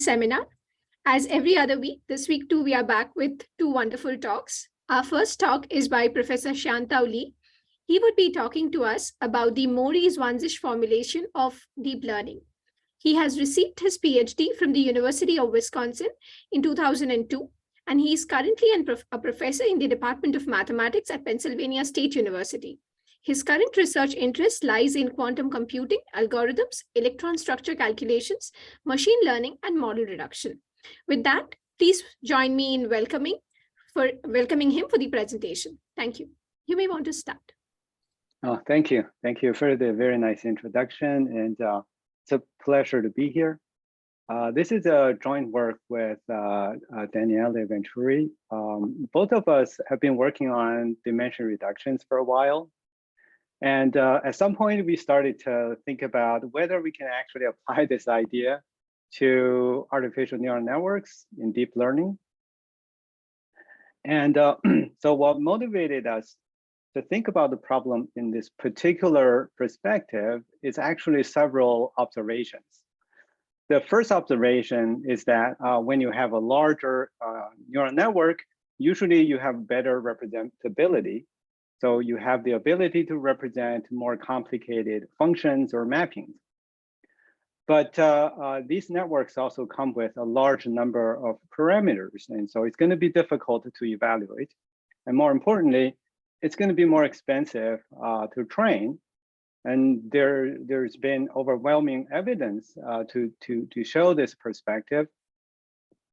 seminar. As every other week, this week too, we are back with two wonderful talks. Our first talk is by Professor Xiantao Li. He would be talking to us about the Mori-Zwanzig formulation of deep learning. He has received his PhD from the University of Wisconsin in 2002, and he is currently a professor in the Department of Mathematics at Pennsylvania State University. His current research interest lies in quantum computing, algorithms, electron structure calculations, machine learning, and model reduction. With that, please join me in welcoming him for the presentation. Thank you. You may want to start. Oh, thank you. Thank you for the very nice introduction. And it's a pleasure to be here. This is a joint work with Daniele Venturi. Both of us have been working on dimension reductions for a while. And at some point, we started to think about whether we can actually apply this idea to artificial neural networks in deep learning. And so what motivated us to think about the problem in this particular perspective is actually several observations. The first observation is that when you have a larger neural network, usually you have better representability. So you have the ability to represent more complicated functions or mappings. But these networks also come with a large number of parameters. And so it's going to be difficult to evaluate. And more importantly, it's going to be more expensive to train. And there's been overwhelming evidence to show this perspective.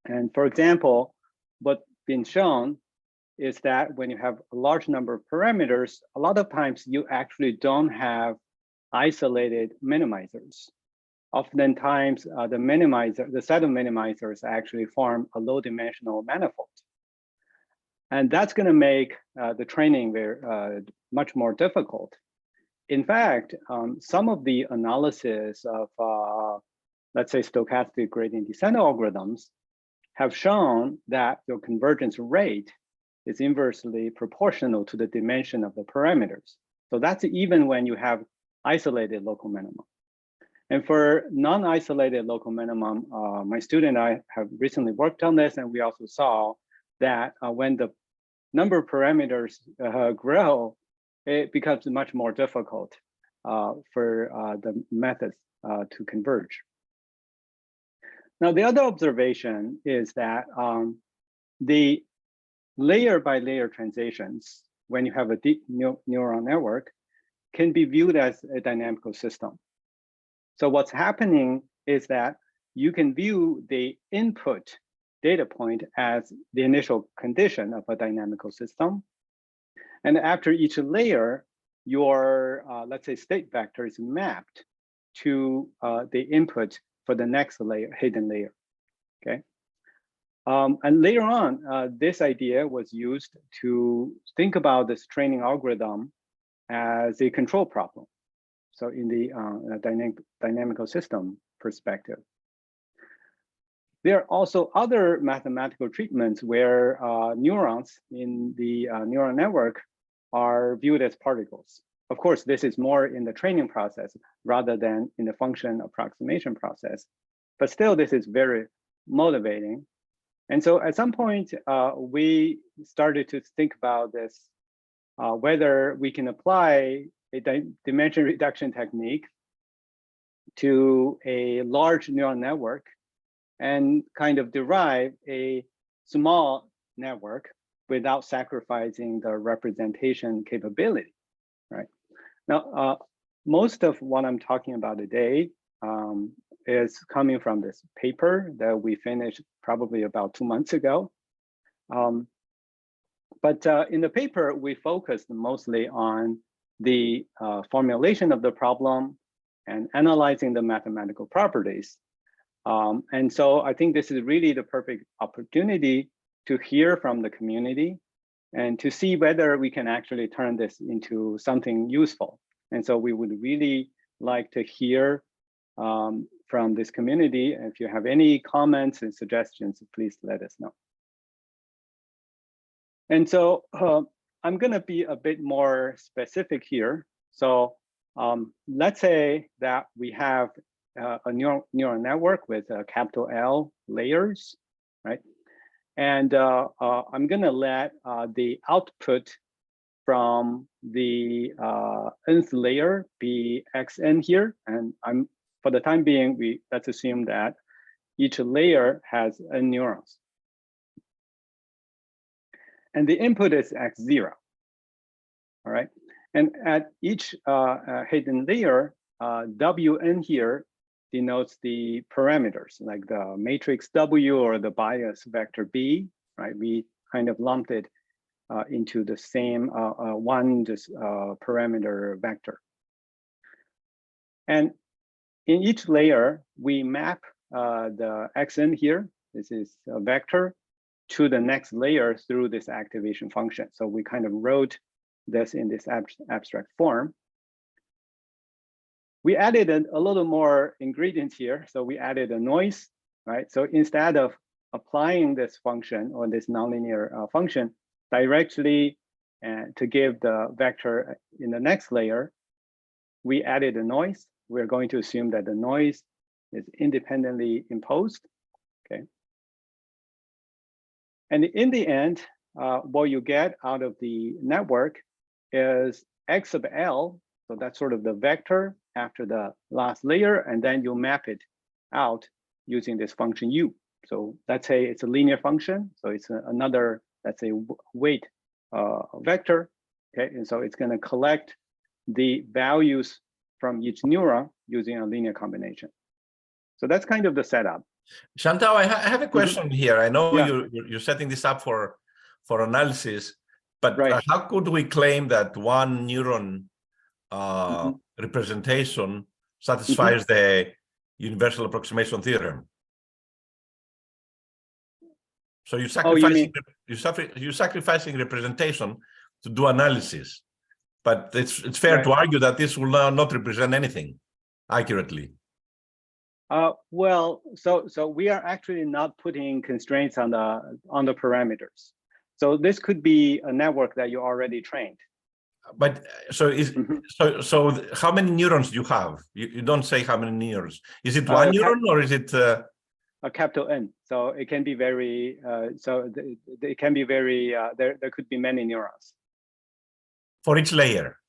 And for example, what's been shown is that when you have a large number of parameters, a lot of times you actually don't have isolated minimizers. Oftentimes, the set of minimizers actually form a low-dimensional manifold. And that's going to make the training much more difficult. In fact, some of the analysis of, let's say, stochastic gradient descent algorithms have shown that your convergence rate is inversely proportional to the dimension of the parameters. So that's even when you have isolated local minimum. And for non-isolated local minimum, my student and I have recently worked on this, and we also saw that when the number of parameters grow, it becomes much more difficult for the methods to converge. Now, the other observation is that the layer by layer transitions, when you have a deep neural network, can be viewed as a dynamical system. So what's happening is that you can view the input data point as the initial condition of a dynamical system. And after each layer, your, let's say, state vector is mapped to the input for the next layer, hidden layer, okay? And later on, this idea was used to think about this training algorithm as a control problem. So in the dynamical system perspective. There are also other mathematical treatments where neurons in the neural network are viewed as particles. Of course, this is more in the training process rather than in the function approximation process. But still, this is very motivating. And so at some point, we started to think about this, whether we can apply a dimension reduction technique to a large neural network and kind of derive a small network without sacrificing the representation capability, right? Now, most of what I'm talking about today is coming from this paper that we finished probably about 2 months ago. But in the paper, we focused mostly on the formulation of the problem and analyzing the mathematical properties. And so I think this is really the perfect opportunity to hear from the community and to see whether we can actually turn this into something useful. And so we would really like to hear from this community. If you have any comments and suggestions, please let us know. And so I'm going to be a bit more specific here. So let's say that we have a neural network with a capital L layers, right? And I'm going to let the output from the nth layer be xn here. And for the time being, let's assume that each layer has n neurons. And the input is x0, all right? And at each hidden layer, Wn here denotes the parameters, like the matrix W or the bias vector B, right? We kind of lumped it into the same one parameter vector. And in each layer, we map the xn here, this is a vector, to the next layer through this activation function. So we kind of wrote this in this abstract form. We added a little more ingredients here. So we added a noise, right? So instead of applying this function or this nonlinear function directly to give the vector in the next layer, we added a noise. We're going to assume that the noise is independently imposed, okay? And in the end, what you get out of the network is x of L. So that's sort of the vector after the last layer, and then you map it out using this function u. So let's say it's a linear function. So it's another, let's say, weight vector, okay? And so it's going to collect the values from each neuron using a linear combination. So that's kind of the setup. Xiantao, I have a question here. I know Yeah. you're setting this up for analysis, but Right. how could we claim that one neuron representation satisfies the universal approximation theorem? So you're sacrificing, you're sacrificing representation to do analysis, but it's fair to argue that this will not represent anything accurately. Well, so we are actually not putting constraints on the parameters. So this could be a network that you already trained. But so so how many neurons do you have? You don't say how many neurons. Is it one neuron or is it a capital N? So it can be very it can be very there could be many neurons for each layer.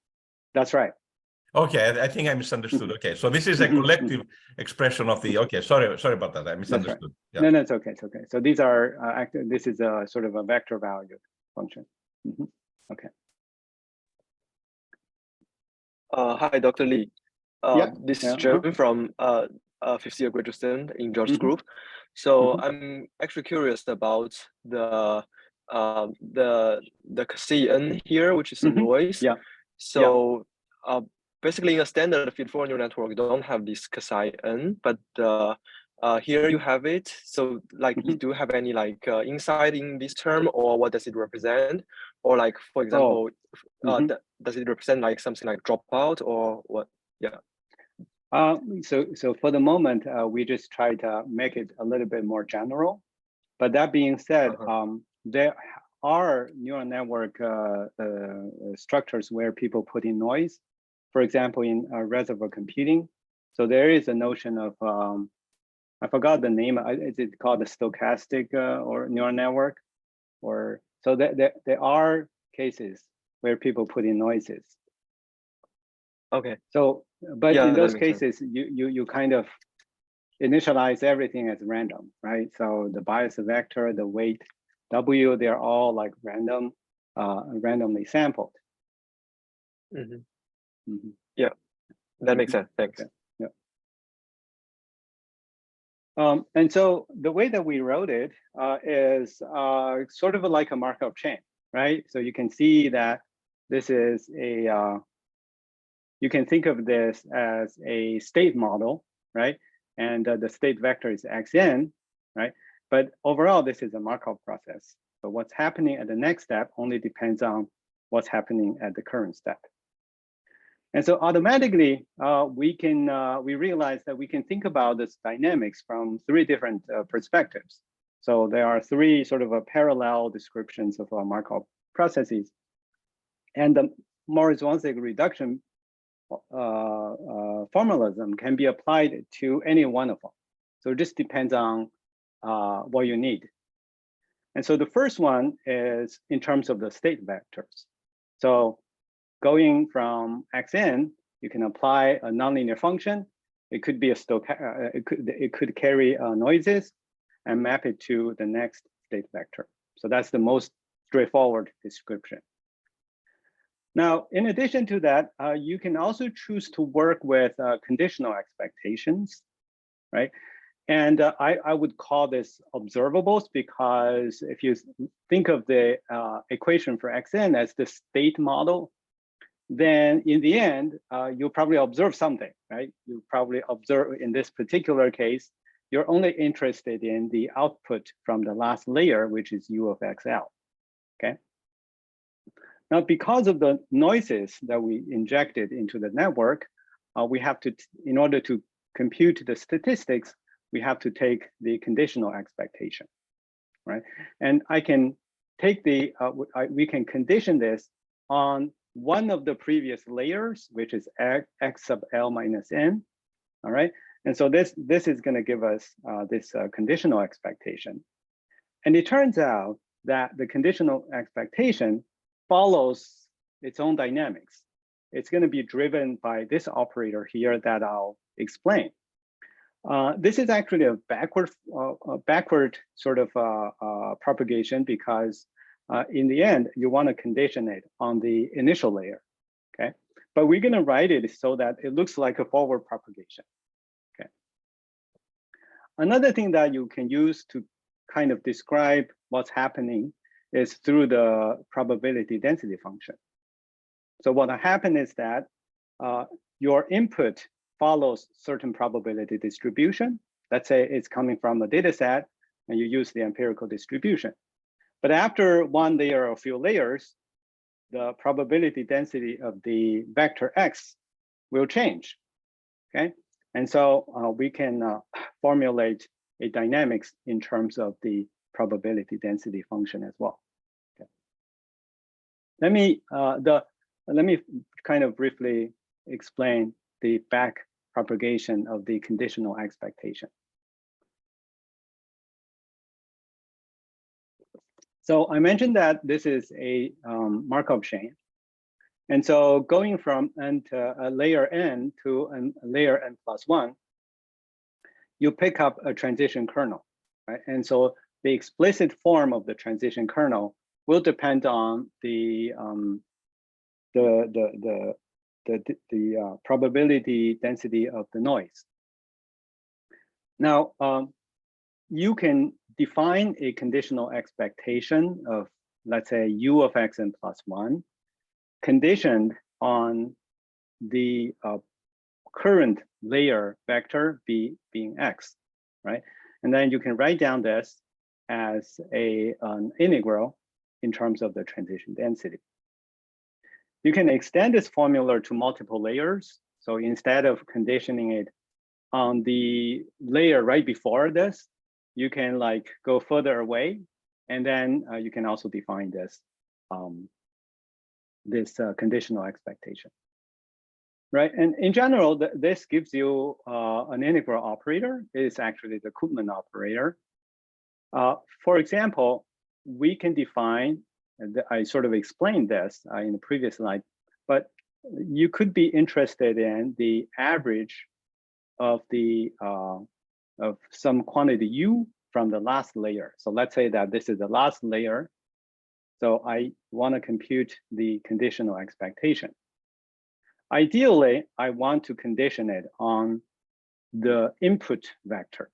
That's right. Okay, I think I misunderstood. Okay, so this is a collective expression of the. Okay, sorry about that. I misunderstood. Right. Yeah. No, it's okay. It's okay. So these are this is a sort of a vector valued function. Okay. Hi, Dr. Li. This is Jeremy from fifth year graduate student in George's group. So I'm actually curious about the Cn here, which is the noise. Yeah. So basically, in a standard feed-forward neural network, you don't have this Cn, but here you have it. So, like, do you have any insight in this term, or what does it represent? Or, like, for example, does it represent like something like dropout or what? Yeah. So for the moment, we just try to make it a little bit more general. But that being said, there are neural network structures where people put in noise. For example, in reservoir computing. So there is a notion of I forgot the name. Is it called the stochastic or neural network? Or so there are cases where people put in noises. Okay. So, but in those cases, you kind of initialize everything as random, right? So the bias vector, the weight W, they're all like random, randomly sampled. Yeah, that makes sense. Thanks. Yeah. And so the way that we wrote it is sort of like a Markup chain, right? So you can see that this is a, you can think of this as a state model, right? And the state vector is xn, right? But overall, this is a Markov process. So what's happening at the next step only depends on what's happening at the current step. And so automatically, we realize that we can think about this dynamics from three different perspectives. So there are three sort of parallel descriptions of Markov processes. And the Mori-Zwanzig reduction formalism can be applied to any one of them. So it just depends on what you need. And so the first one is in terms of the state vectors. So going from xn, you can apply a nonlinear function. It could be a it could carry noises and map it to the next state vector. So that's the most straightforward description. Now, in addition to that, you can also choose to work with conditional expectations, right? And I would call this observables, because if you think of the equation for xn as the state model, then in the end, you'll probably observe something, right? You probably observe, in this particular case, you're only interested in the output from the last layer, which is u of xl, okay? Now, because of the noises that we injected into the network, we have to, in order to compute the statistics, we have to take the conditional expectation, right? And I can take the, we can condition this on one of the previous layers, which is x sub l minus n, all right? And so this is gonna give us this conditional expectation. And it turns out that the conditional expectation follows its own dynamics. It's gonna be driven by this operator here that I'll explain. This is actually a backward sort of propagation, because in the end, you want to condition it on the initial layer, okay? But we're going to write it so that it looks like a forward propagation, okay? Another thing that you can use to kind of describe what's happening is through the probability density function. So what happened is that your input follows certain probability distribution. Let's say it's coming from a data set and you use the empirical distribution. But after one layer or a few layers, the probability density of the vector x will change, okay? And so we can formulate a dynamics in terms of the probability density function as well. Okay. Let me kind of briefly explain the back propagation of the conditional expectation. So I mentioned that this is a Markup chain. And so going from n to a layer n to a layer n plus one, you pick up a transition kernel, right? And so the explicit form of the transition kernel will depend on the probability density of the noise. Now, you can define a conditional expectation of, let's say, u of xn plus one, conditioned on the current layer vector being x, right? And then you can write down this as an integral in terms of the transition density. You can extend this formula to multiple layers. So instead of conditioning it on the layer right before this, you can like go further away, and then you can also define this conditional expectation, right? And in general, this gives you an integral operator. It's actually the Koopman operator. For example, we can define, I sort of explained this in the previous slide, but you could be interested in the average of the of some quantity u from the last layer. So let's say that this is the last layer. So I want to compute the conditional expectation. Ideally, I want to condition it on the input vector,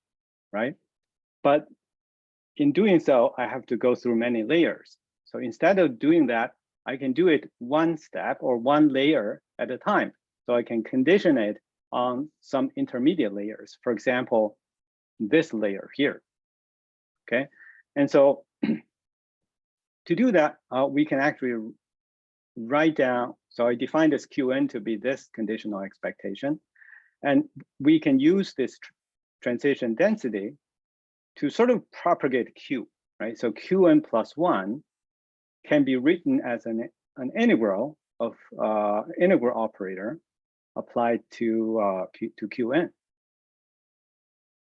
right? But in doing so, I have to go through many layers. So instead of doing that, I can do it one step or one layer at a time. So I can condition it on some intermediate layers. For example, this layer here, okay? And so to do that, we can actually write down, so I define this Qn to be this conditional expectation. And we can use this transition density to sort of propagate Q, right? So Qn plus one can be written as an integral of integral operator applied to Qn.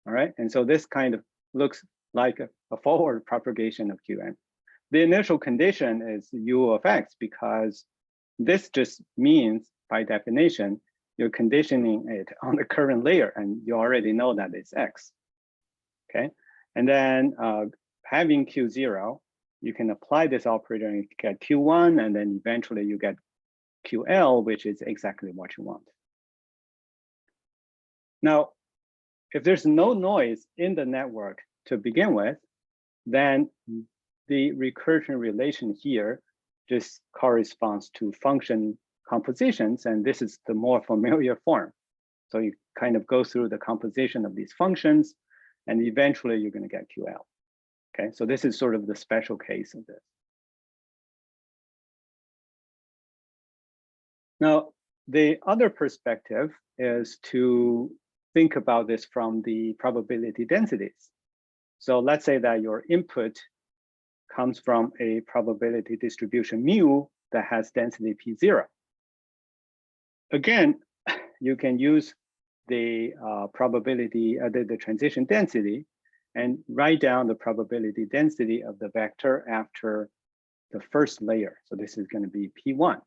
All right, and so this kind of looks like a forward propagation of Qn. The initial condition is U of x because this just means, by definition, you're conditioning it on the current layer, and you already know that it's x. Okay, and then having Q0, you can apply this operator and get Q1, and then eventually you get QL, which is exactly what you want. Now, if there's no noise in the network to begin with, then the recursion relation here just corresponds to function compositions, and this is the more familiar form. So you kind of go through the composition of these functions, and eventually you're going to get QL. Okay, so this is sort of the special case of this. Now, the other perspective is to think about this from the probability densities. So let's say that your input comes from a probability distribution mu that has density P0. Again, you can use the probability, the transition density, and write down the probability density of the vector after the first layer. So this is going to be P1.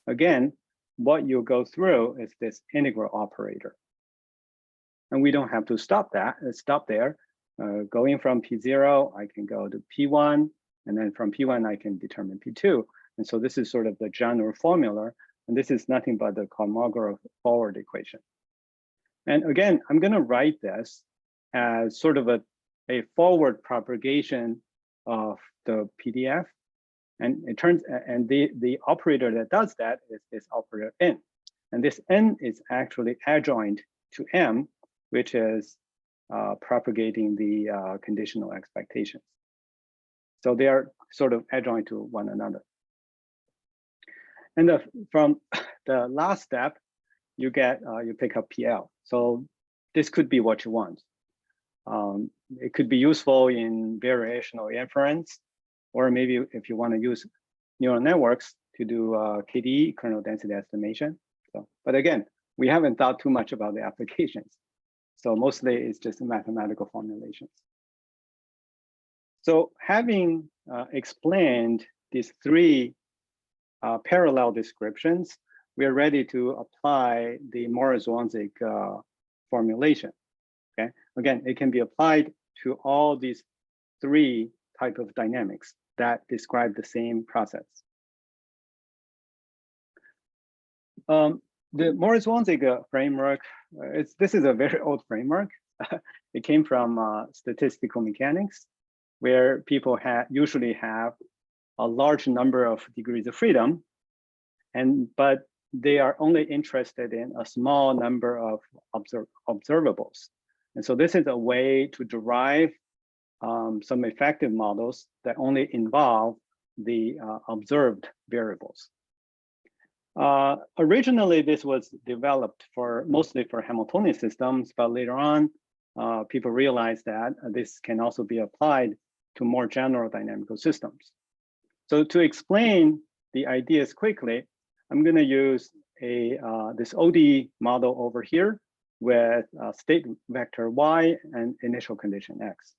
Again, what you'll go through is this integral operator. And we don't have to stop there. Going from P0, I can go to P1, and then from P1, I can determine P2. And so this is sort of the general formula, and this is nothing but the Kolmogorov forward equation. And again, I'm going to write this as sort of a forward propagation of the PDF. And it turns, and the operator that does that is this operator n. And this n is actually adjoint to m, which is propagating the conditional expectations. So they are sort of adjoint to one another. And from the last step, you get you pick up PL. So this could be what you want. It could be useful in variational inference, or maybe if you want to use neural networks to do KDE, kernel density estimation. So, but again, we haven't thought too much about the applications. So mostly it's just mathematical formulations. So having explained these three parallel descriptions, we are ready to apply the Mori-Zwanzig formulation. Okay, again, it can be applied to all these three types of dynamics that describe the same process. The Mori-Zwanzig framework, this is a very old framework. It came from statistical mechanics, where people usually have a large number of degrees of freedom, but they are only interested in a small number of observables. And so this is a way to derive some effective models that only involve the observed variables. Originally, this was developed mostly for Hamiltonian systems, but later on, people realized that this can also be applied to more general dynamical systems. So to explain the ideas quickly, I'm going to use this ODE model over here with state vector y and initial condition x.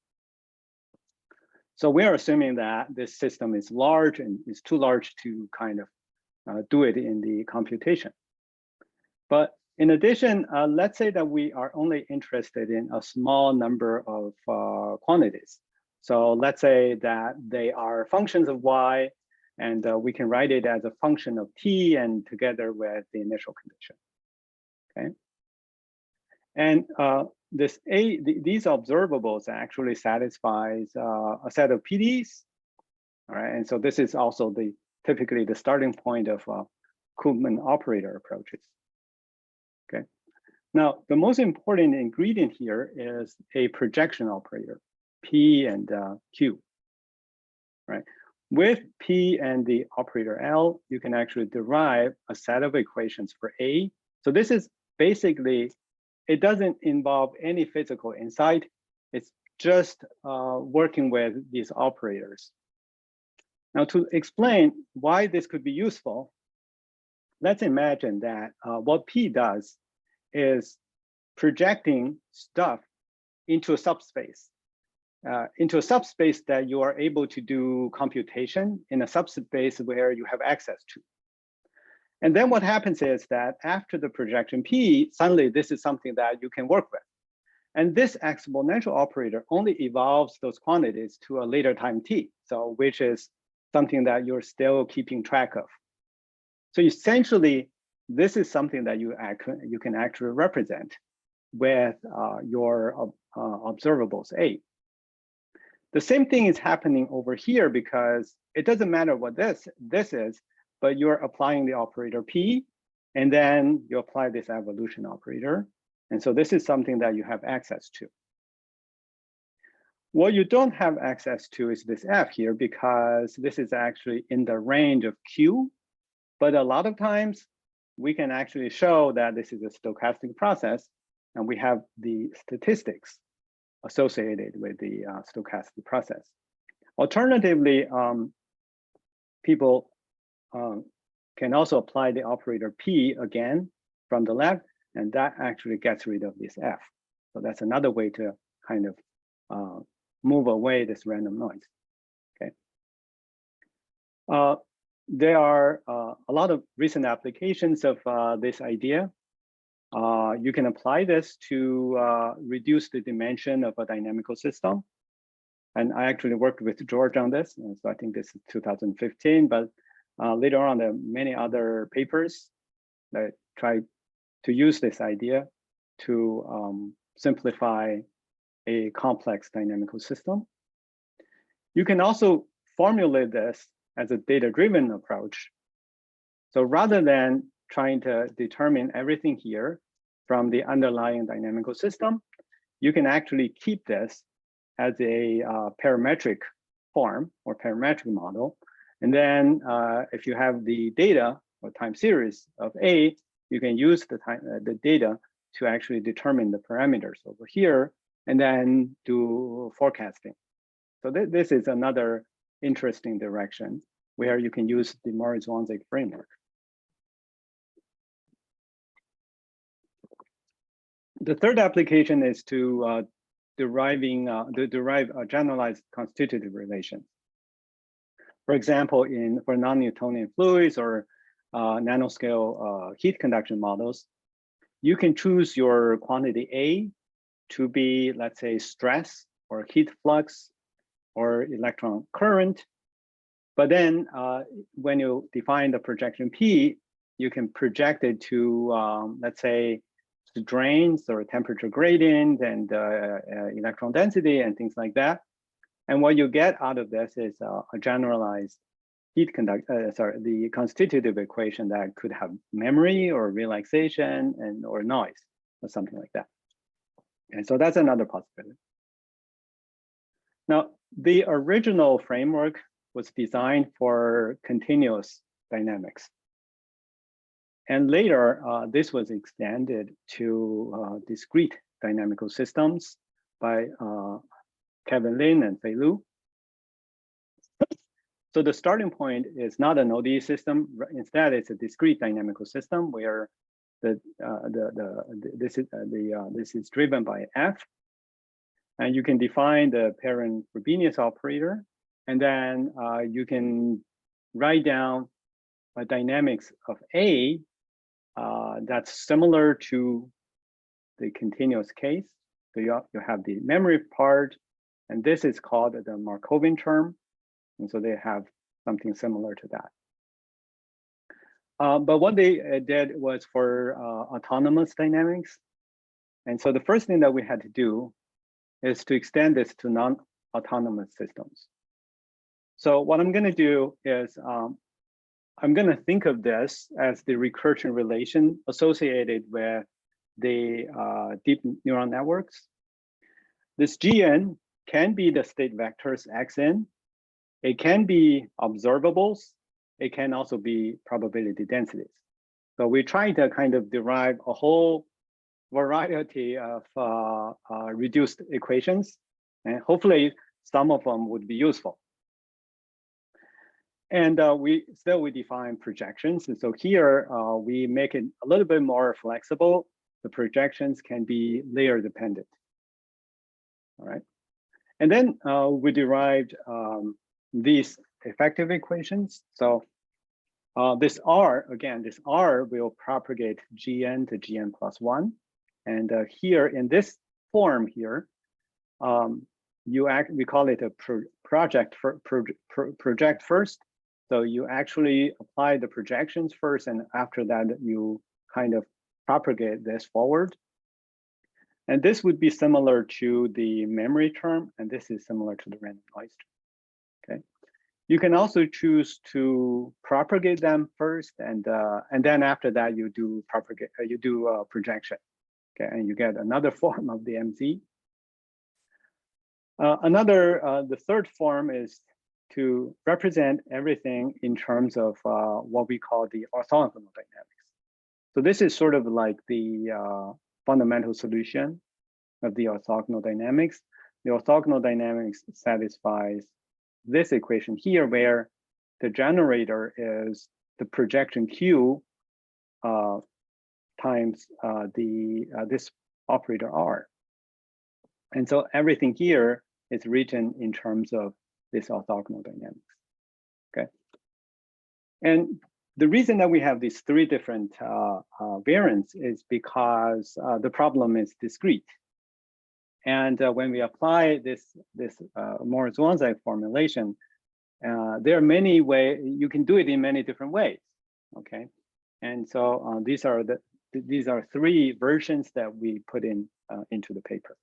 So we are assuming that this system is large and is too large to kind of do it in the computation. But in addition, let's say that we are only interested in a small number of quantities. So let's say that they are functions of y, and we can write it as a function of t and together with the initial condition. Okay. And these observables actually satisfies a set of PDs. All right, and so this is also typically the starting point of Koopman operator approaches. Okay. Now, the most important ingredient here is a projection operator, P and Q. Right. With P and the operator L, you can actually derive a set of equations for A. So this is basically, it doesn't involve any physical insight. It's just working with these operators. Now, to explain why this could be useful, let's imagine that what P does is projecting stuff into a subspace. Into a subspace that you are able to do computation in a subspace where you have access to. And then what happens is that after the projection P, suddenly this is something that you can work with. And this exponential operator only evolves those quantities to a later time T, so which is something that you're still keeping track of. So essentially, this is something that you can actually represent with your observables A. The same thing is happening over here because it doesn't matter what this is, but you're applying the operator P, and then you apply this evolution operator. And so this is something that you have access to. What you don't have access to is this F here, because this is actually in the range of Q. But a lot of times we can actually show that this is a stochastic process, and we have the statistics associated with the stochastic process. Alternatively, people can also apply the operator P again from the left, and that actually gets rid of this F. So that's another way to kind of move away this random noise, okay? There are a lot of recent applications of this idea. You can apply this to reduce the dimension of a dynamical system. And I actually worked with George on this, and so I think this is 2015, but later on there are many other papers that try to use this idea to simplify a complex dynamical system. You can also formulate this as a data-driven approach. So rather than trying to determine everything here from the underlying dynamical system, you can actually keep this as a parametric form or parametric model. And then if you have the data or time series of A, you can use the data to actually determine the parameters over here and then do forecasting. So this is another interesting direction where you can use the Mori-Zwanzig framework. The third application is to derive generalized constitutive relations. For example, for non-Newtonian fluids or nanoscale heat conduction models, you can choose your quantity A to be, let's say, stress or heat flux or electron current. But then when you define the projection P, you can project it to, let's say, strains or temperature gradient and electron density and things like that. And what you get out of this is a generalized the constitutive equation that could have memory or relaxation or noise or something like that. And so that's another possibility. Now, the original framework was designed for continuous dynamics. And later, this was extended to discrete dynamical systems by Kevin Lin and Fei Lu. So the starting point is not an ODE system. Instead, it's a discrete dynamical system where this is driven by F, and you can define the parent-Frobenius operator, and then you can write down a dynamics of A that's similar to the continuous case. So you have the memory part, and this is called the Markovian term. And so they have something similar to that. But what they did was for autonomous dynamics. And so the first thing that we had to do is to extend this to non-autonomous systems. So what I'm going to do is I'm going to think of this as the recursion relation associated with the deep neural networks. This Gn can be the state vectors Xn. It can be observables. It can also be probability densities. So we try to kind of derive a whole variety of reduced equations, and hopefully some of them would be useful. And we define projections. And so here we make it a little bit more flexible. The projections can be layer dependent. All right. And then we derived these effective equations. So this R will propagate Gn to Gn plus 1. And here in this form here, we call it a project first. So you actually apply the projections first, and after that you kind of propagate this forward. And this would be similar to the memory term, and this is similar to the random noise term. Okay. You can also choose to propagate them first, and then after that you do projection. Okay, and you get another form of the MZ. The third form is to represent everything in terms of what we call the orthogonal dynamics. So this is sort of like the fundamental solution of the orthogonal dynamics. The orthogonal dynamics satisfies this equation here, where the generator is the projection Q times this operator R. And so everything here is written in terms of this orthogonal dynamics. Okay. And the reason that we have these three different variants is because the problem is discrete. And when we apply this Mori-Zwanzig formulation, there are many ways you can do it in many different ways. Okay, and so these are three versions that we put into the paper.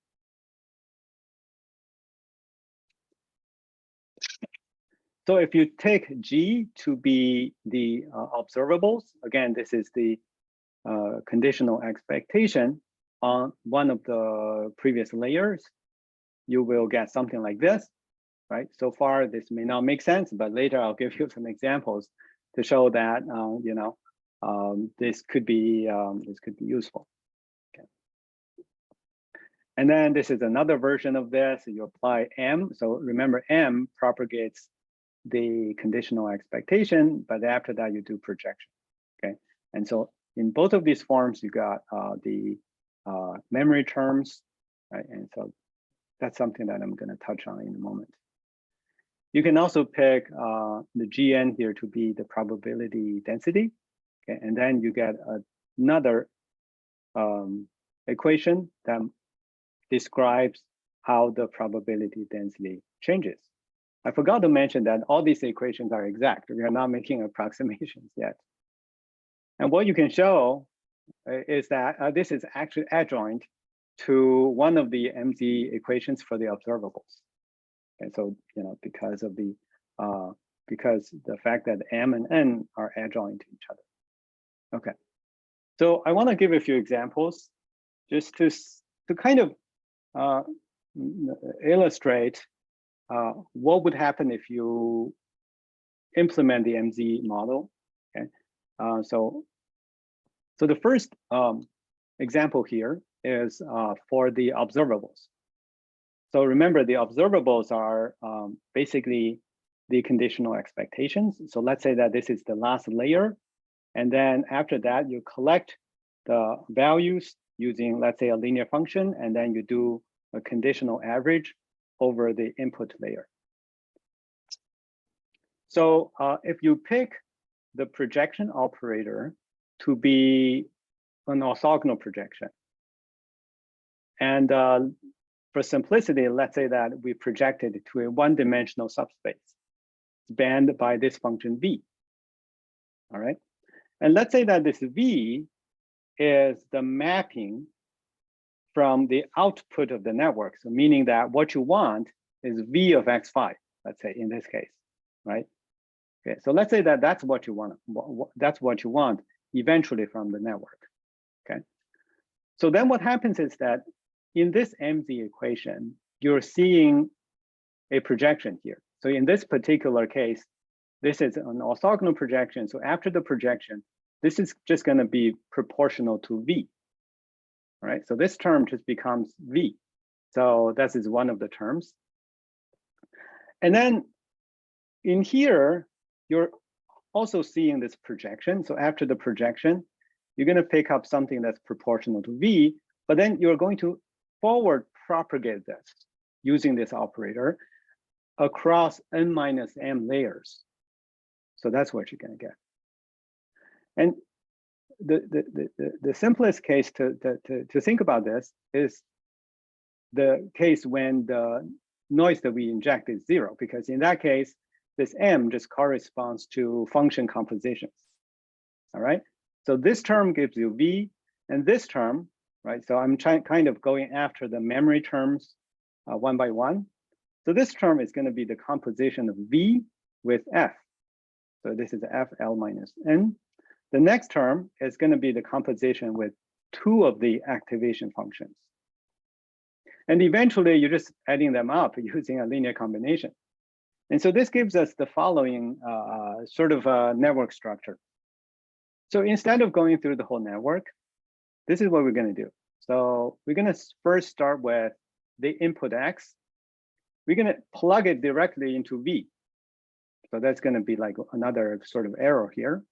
So if you take G to be the observables, again, this is the conditional expectation on one of the previous layers, you will get something like this, right? So far, this may not make sense, but later I'll give you some examples to show that this could be useful. Okay. And then this is another version of this. You apply M. So remember, M propagates the conditional expectation, but after that you do projection. Okay, and so in both of these forms, you got the memory terms, right? And so that's something that I'm going to touch on in a moment. You can also pick the Gn here to be the probability density, okay? And then you get another equation that describes how the probability density changes. I forgot to mention that all these equations are exact. We are not making approximations yet. And what you can show is that this is actually adjoint to one of the MZ equations for the observables. And so, because of the fact that M and N are adjoint to each other. Okay. So I want to give a few examples just to kind of illustrate what would happen if you implement the MZ model. Okay. So the first example here is for the observables. So remember, the observables are basically the conditional expectations. So let's say that this is the last layer. And then after that, you collect the values using, let's say, a linear function, and then you do a conditional average over the input layer. So if you pick the projection operator to be an orthogonal projection, and for simplicity, let's say that we projected to a one-dimensional subspace spanned by this function V. All right, and let's say that this V is the mapping from the output of the network. So meaning that what you want is V of X5, let's say in this case, right? Okay, so let's say that that's what you want. That's what you want eventually from the network. Okay. So then what happens is that in this MZ equation, you're seeing a projection here. So in this particular case, this is an orthogonal projection. So after the projection, this is just going to be proportional to V. All right, so this term just becomes V. So that is one of the terms. And then in here, you're also seeing this projection. So after the projection, you're going to pick up something that's proportional to V, but then you're going to forward propagate this using this operator across n minus m layers. So that's what you're going to get. And the simplest case to think about this is the case when the noise that we inject is 0, because in that case, this m just corresponds to function compositions. All right. So this term gives you V, and this term, right? So I'm kind of going after the memory terms one by one. So this term is going to be the composition of V with F. So this is FL minus N. The next term is going to be the composition with 2 of the activation functions. And eventually, you're just adding them up using a linear combination. And so this gives us the following sort of network structure. So instead of going through the whole network, this is what we're going to do. So we're going to first start with the input X. We're going to plug it directly into V. So that's going to be like another sort of arrow here.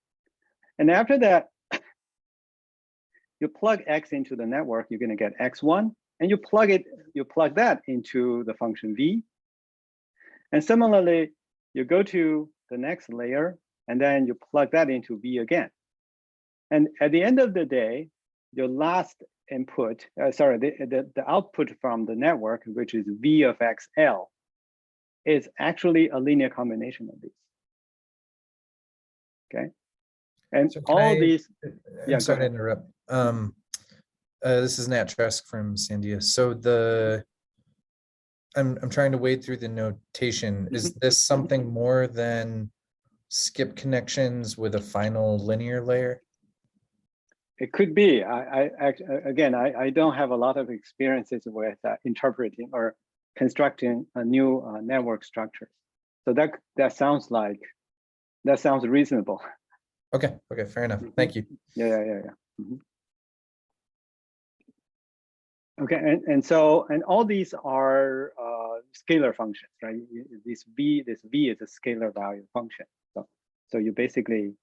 And after that, you plug X into the network, you're going to get X1, and you plug that into the function V. And similarly, you go to the next layer, and then you plug that into V again. And at the end of the day, your last input, the output from the network, which is V of XL, is actually a linear combination of these. Okay. And So all these. I'm sorry to interrupt. This is Nat Tresk from Sandia. So I'm trying to wade through the notation. Is this something more than skip connections with a final linear layer? It could be. I don't have a lot of experiences with interpreting or constructing a new network structure. So that sounds reasonable. Okay, fair enough. Thank you. Yeah. Mm-hmm. Okay, and all these are scalar functions, right? This V is a scalar value function. So you basically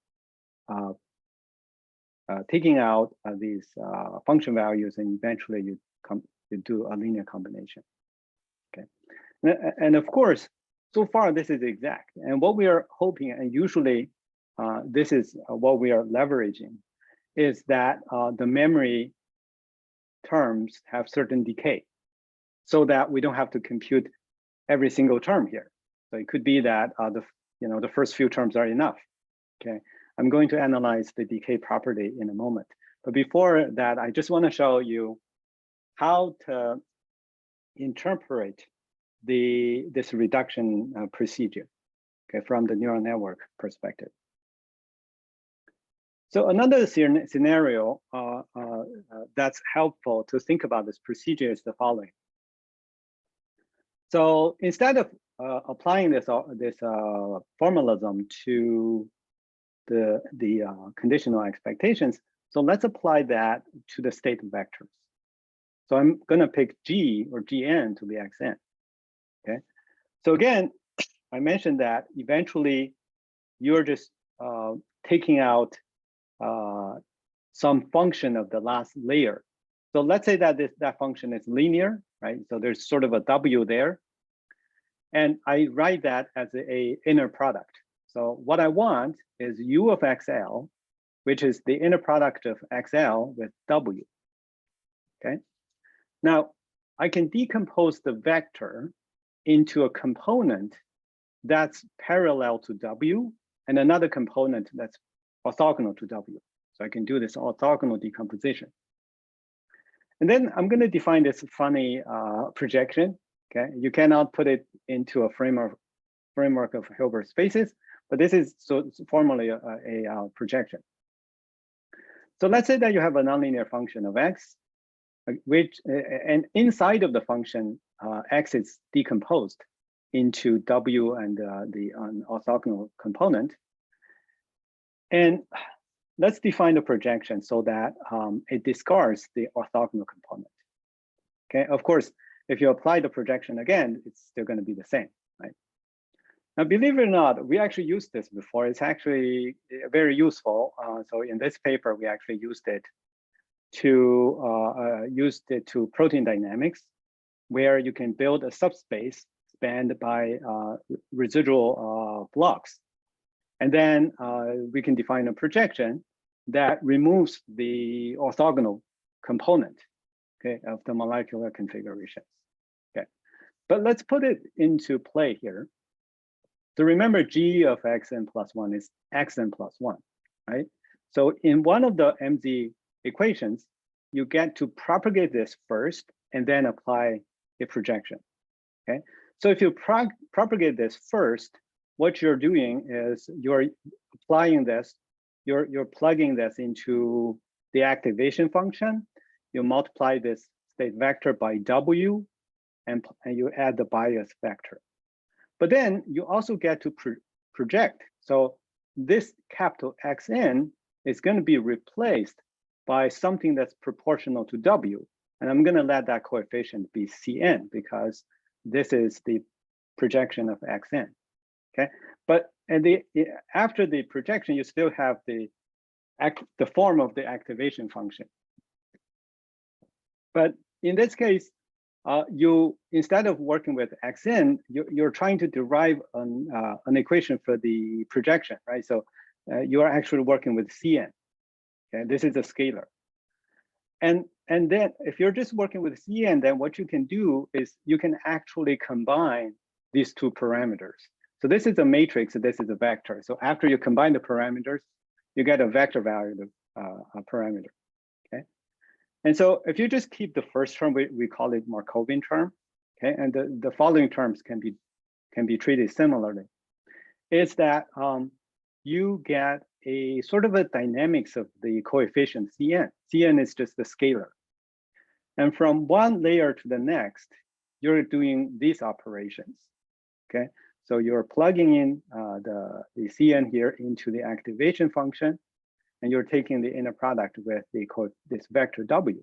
taking out these function values, and eventually you do a linear combination. Okay, and of course, so far this is exact. And what we are hoping, and usually this is what we are leveraging, is that the memory terms have certain decay, so that we don't have to compute every single term here. So it could be that the first few terms are enough. Okay, I'm going to analyze the decay property in a moment. But before that, I just want to show you how to interpret this reduction procedure, okay, from the neural network perspective. So another scenario that's helpful to think about this procedure is the following. So instead of applying this formalism to the conditional expectations, so let's apply that to the state vectors. So I'm going to pick G or Gn to be Xn. Okay. So again, I mentioned that eventually you're just taking out some function of the last layer. So let's say that that function is linear, right? So there's sort of a W there. And I write that as a inner product. So what I want is U of XL, which is the inner product of XL with W, okay? Now, I can decompose the vector into a component that's parallel to W and another component that's orthogonal to W. So I can do this orthogonal decomposition. And then I'm going to define this funny projection. Okay, you cannot put it into a framework of Hilbert spaces, but this is formally a projection. So let's say that you have a nonlinear function of X, and inside of the function, X is decomposed into W and the orthogonal component. And let's define the projection so that it discards the orthogonal component. Okay, of course, if you apply the projection again, it's still going to be the same, right? Now, believe it or not, we actually used this before. It's actually very useful. So in this paper, we actually used it to protein dynamics, where you can build a subspace spanned by residual blocks. And then we can define a projection that removes the orthogonal component, okay, of the molecular configurations. Okay, but let's put it into play here. So remember, g of xn plus 1 is xn plus 1, right? So in one of the MZ equations, you get to propagate this first and then apply a projection, okay? So if you propagate this first, what you're doing is you're applying this, you're plugging this into the activation function. You multiply this state vector by W, and you add the bias vector. But then you also get to project. So this capital Xn is going to be replaced by something that's proportional to W. And I'm going to let that coefficient be Cn, because this is the projection of Xn. Okay, but after the projection, you still have the form of the activation function. But in this case, you, instead of working with Xn, you're trying to derive an equation for the projection, right? So you are actually working with Cn. Okay, this is a scalar. And then if you're just working with Cn, then what you can do is you can actually combine these two parameters. So this is a matrix, this is a vector. So after you combine the parameters, you get a vector valued parameter, okay? And so if you just keep the first term, we call it Markovian term, okay? And the following terms can be treated similarly. Is that you get a sort of a dynamics of the coefficient Cn. Cn is just the scalar. And from one layer to the next, you're doing these operations, okay? So you're plugging in the Cn here into the activation function, and you're taking the inner product with this vector W,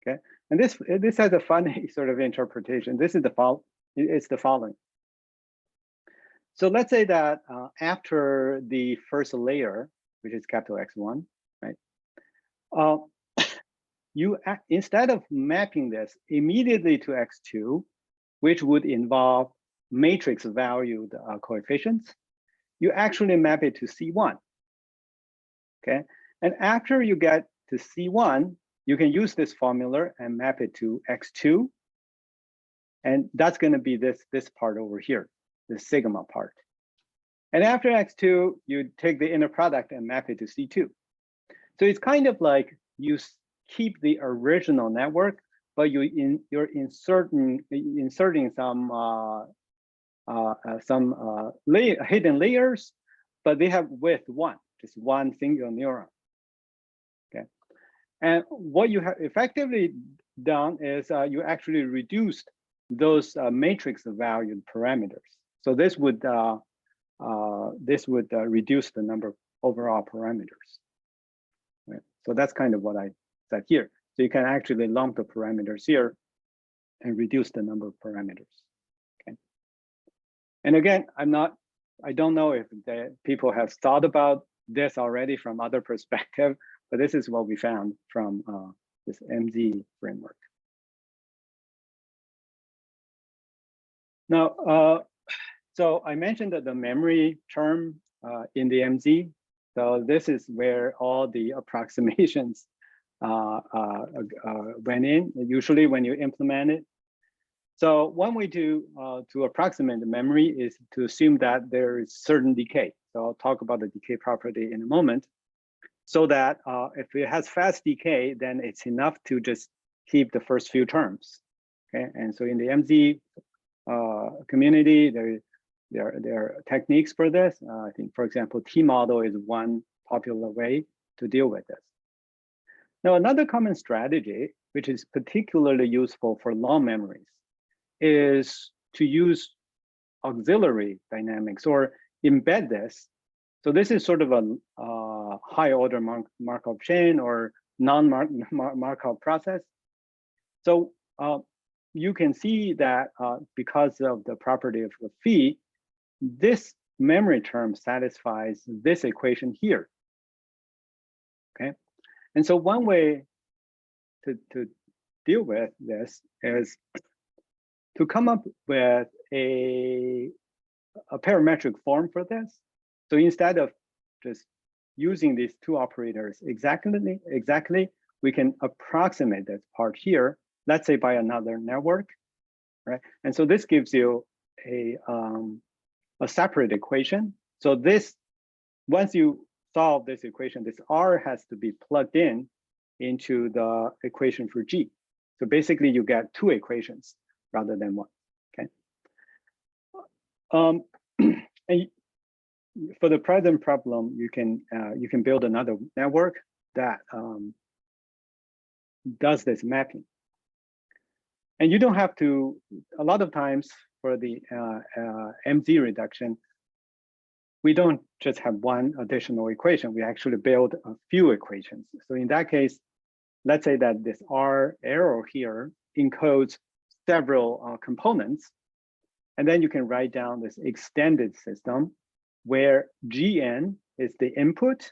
okay? And this has a funny sort of interpretation. This is it's the following. So let's say that after the first layer, which is capital X1, right? Instead of mapping this immediately to X2, which would involve matrix valued coefficients, you actually map it to C1, okay? And after you get to C1, you can use this formula and map it to X2. And that's going to be this part over here, the sigma part. And after X2, you take the inner product and map it to C2. So it's kind of like you keep the original network, but you're inserting some hidden layers, but they have width 1, just one single neuron. Okay, and what you have effectively done is you actually reduced those matrix valued parameters. So this would reduce the number of overall parameters. Right? So that's kind of what I said here. So you can actually lump the parameters here and reduce the number of parameters. Okay. And again, I don't know if the people have thought about this already from other perspective, but this is what we found from this MZ framework. Now, so I mentioned that the memory term in the MZ. So this is where all the approximations went in, usually when you implement it. So one way to approximate the memory is to assume that there is certain decay. So I'll talk about the decay property in a moment. So that if it has fast decay, then it's enough to just keep the first few terms. Okay, and so in the MZ community, there are techniques for this. I think, for example, T-model is one popular way to deal with this. Now, another common strategy, which is particularly useful for long memories, is to use auxiliary dynamics or embed this. So this is sort of a high order Markup chain or non-Markup process. So you can see that because of the property of the phi, this memory term satisfies this equation here. Okay, and so one way to deal with this is to come up with a parametric form for this. So instead of just using these two operators exactly, we can approximate this part here, let's say by another network, right? And so this gives you a separate equation. So this, once you solve this equation, this R has to be plugged into the equation for G. So basically you get two equations rather than one, okay? And for the present problem, you can build another network that does this mapping. And you don't have to, a lot of times for the MZ reduction, we don't just have one additional equation, we actually build a few equations. So in that case, let's say that this R arrow here encodes several components, and then you can write down this extended system where Gn is the input,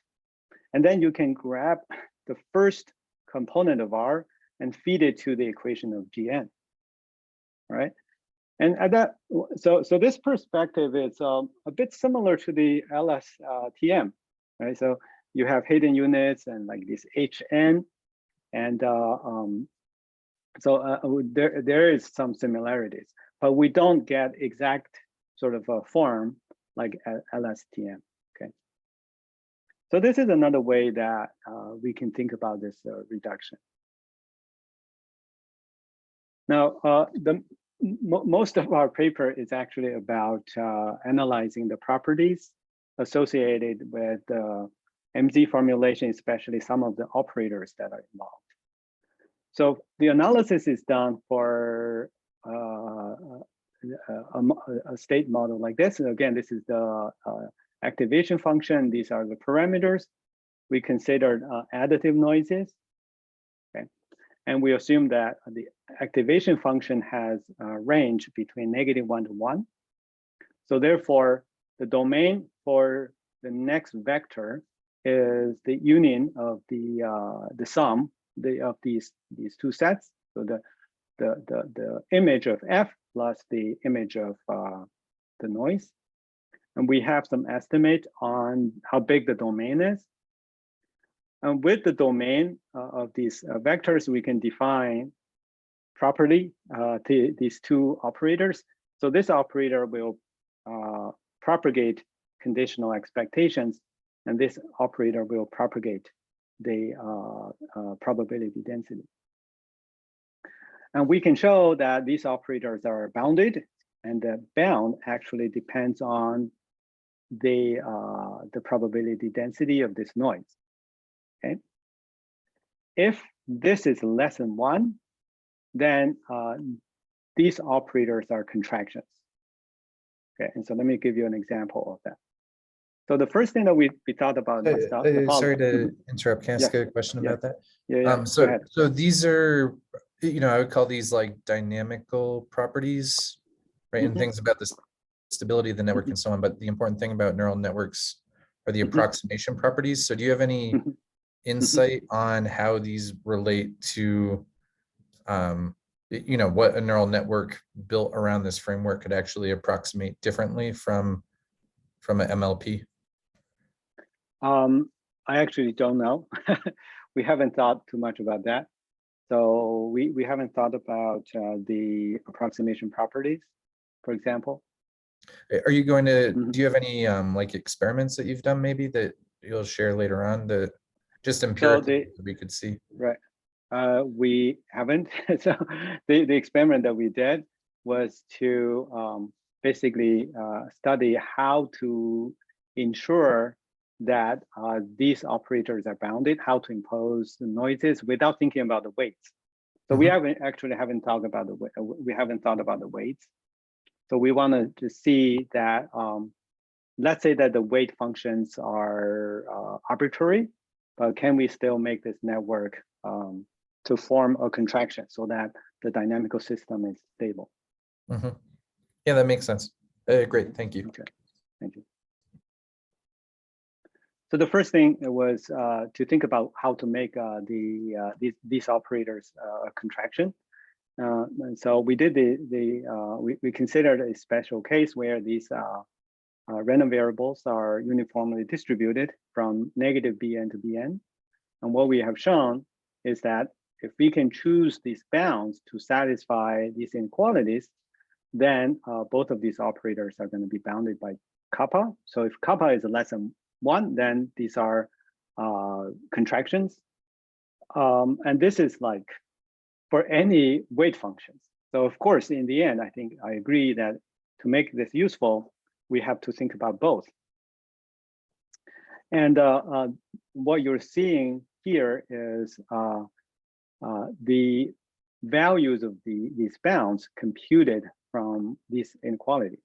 and then you can grab the first component of R and feed it to the equation of Gn, right? And at that, so this perspective is a bit similar to the LSTM, right? So you have hidden units and like this Hn, and there is some similarities, but we don't get exact sort of a form like LSTM, okay? So this is another way that we can think about this reduction. Now, most of our paper is actually about analyzing the properties associated with the MZ formulation, especially some of the operators that are involved. So the analysis is done for a state model like this. And again, this is the activation function. These are the parameters. We considered additive noises. Okay, and we assume that the activation function has a range between -1 to 1. So therefore, the domain for the next vector is the union of the sum of these two sets. So the image of f plus the image of the noise. And we have some estimate on how big the domain is. And with the domain of these vectors, we can define properly these two operators. So this operator will propagate conditional expectations, and this operator will propagate the probability density. And we can show that these operators are bounded, and the bound actually depends on the probability density of this noise. Okay. If this is less than 1, then these operators are contractions. Okay, and so let me give you an example of that. So the first thing that we thought about was sorry to interrupt. Can I ask a question about that? Yeah. So these are, I would call these like dynamical properties, right? And things about the stability of the network and so on. But the important thing about neural networks are the approximation properties. So do you have any insight on how these relate to, what a neural network built around this framework could actually approximate differently from an MLP? I actually don't know. We haven't thought too much about that. So we haven't thought about the approximation properties, for example. Are you going to, do you have any like experiments that you've done maybe that you'll share later on that just empirically we could see? Right. We haven't. So the experiment that we did was to basically study how to ensure that these operators are bounded, how to impose the noises without thinking about the weights. So we haven't thought about the weights. So we wanted to see that, let's say that the weight functions are arbitrary, but can we still make this network to form a contraction so that the dynamical system is stable? Yeah, that makes sense. Great, thank you. Okay, thank you. So the first thing was to think about how to make these operators a contraction. And so we did we considered a special case where these random variables are uniformly distributed from negative Bn to Bn. And what we have shown is that if we can choose these bounds to satisfy these inequalities, then both of these operators are going to be bounded by kappa. So if kappa is less than 1, then these are contractions. And this is like for any weight functions. So of course, in the end, I think I agree that to make this useful, we have to think about both. And what you're seeing here is the values of these bounds computed from these inequalities.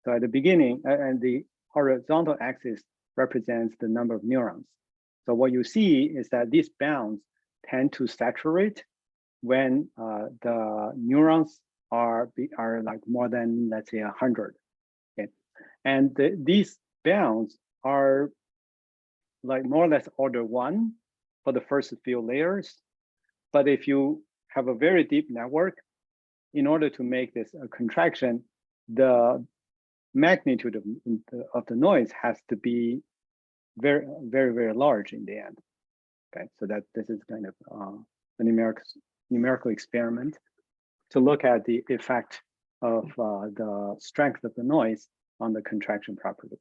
So at the beginning, and the horizontal axis represents the number of neurons. So what you see is that these bounds tend to saturate when the neurons are like more than, let's say, 100. Okay, and these bounds are like more or less order 1 for the first few layers. But if you have a very deep network, in order to make this a contraction, the magnitude of the noise has to be very, very, very large in the end. Okay, so that this is kind of a numerical experiment to look at the effect of the strength of the noise on the contraction property.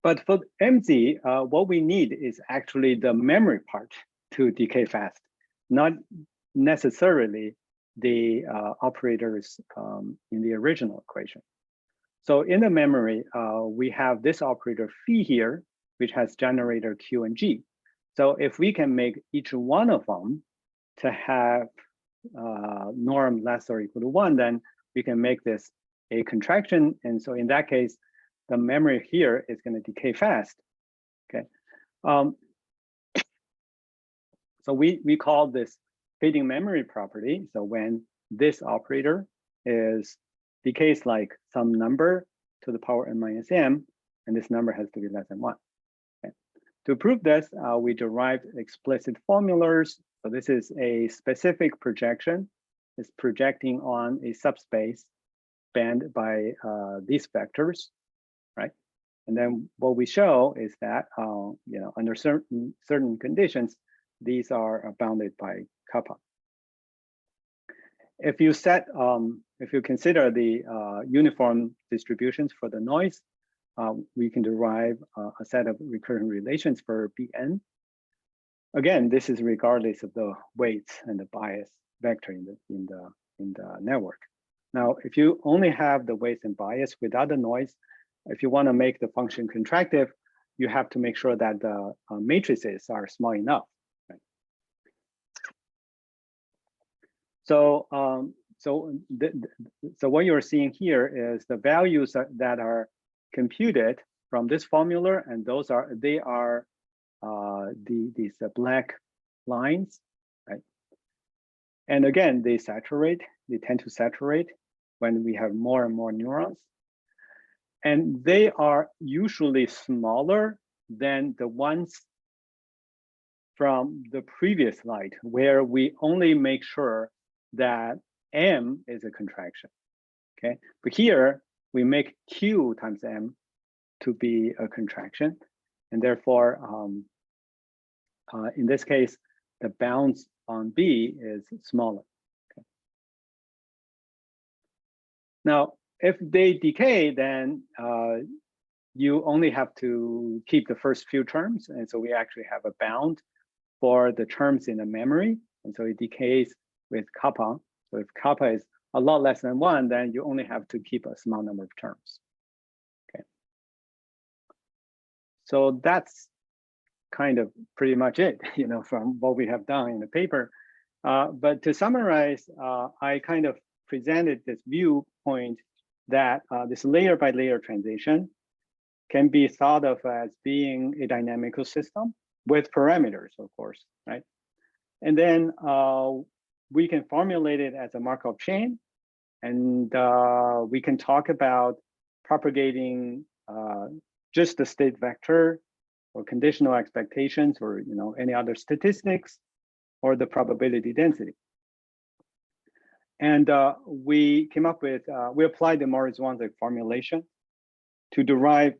But for MZ, what we need is actually the memory part to decay fast, not necessarily the operators in the original equation. So in the memory, we have this operator phi here, which has generator Q and G. So if we can make each one of them to have norm less or equal to 1, then we can make this a contraction. And so in that case, the memory here is going to decay fast. Okay. So we call this fading memory property. So when this operator decays like some number to the power n minus m, and this number has to be less than 1. Okay. To prove this, we derived explicit formulas. So this is a specific projection. It's projecting on a subspace spanned by these vectors, right? And then what we show is that under certain conditions, these are bounded by kappa. If you consider the uniform distributions for the noise, we can derive a set of recurrent relations for Bn. Again, this is regardless of the weights and the bias vector in the network. Now, if you only have the weights and bias without the noise, if you want to make the function contractive, you have to make sure that the matrices are small enough. Right? So, so what you're seeing here is the values that are computed from this formula, and they are these black lines, right? And again, they tend to saturate when we have more and more neurons. And they are usually smaller than the ones from the previous slide, where we only make sure that M is a contraction, okay? But here, we make Q times M to be a contraction. And therefore, in this case, the bounds on B is smaller. Okay. Now, if they decay, then you only have to keep the first few terms. And so we actually have a bound for the terms in the memory. And so it decays with kappa. So if kappa is a lot less than 1, then you only have to keep a small number of terms. Okay. So that's kind of pretty much it, from what we have done in the paper. But to summarize, I kind of presented this viewpoint that this layer by layer transition can be thought of as being a dynamical system with parameters, of course, right? And then we can formulate it as a Markup chain. And we can talk about propagating just the state vector or conditional expectations or any other statistics or the probability density. And we came up with, we applied the Mori-Zwanzig formulation to derive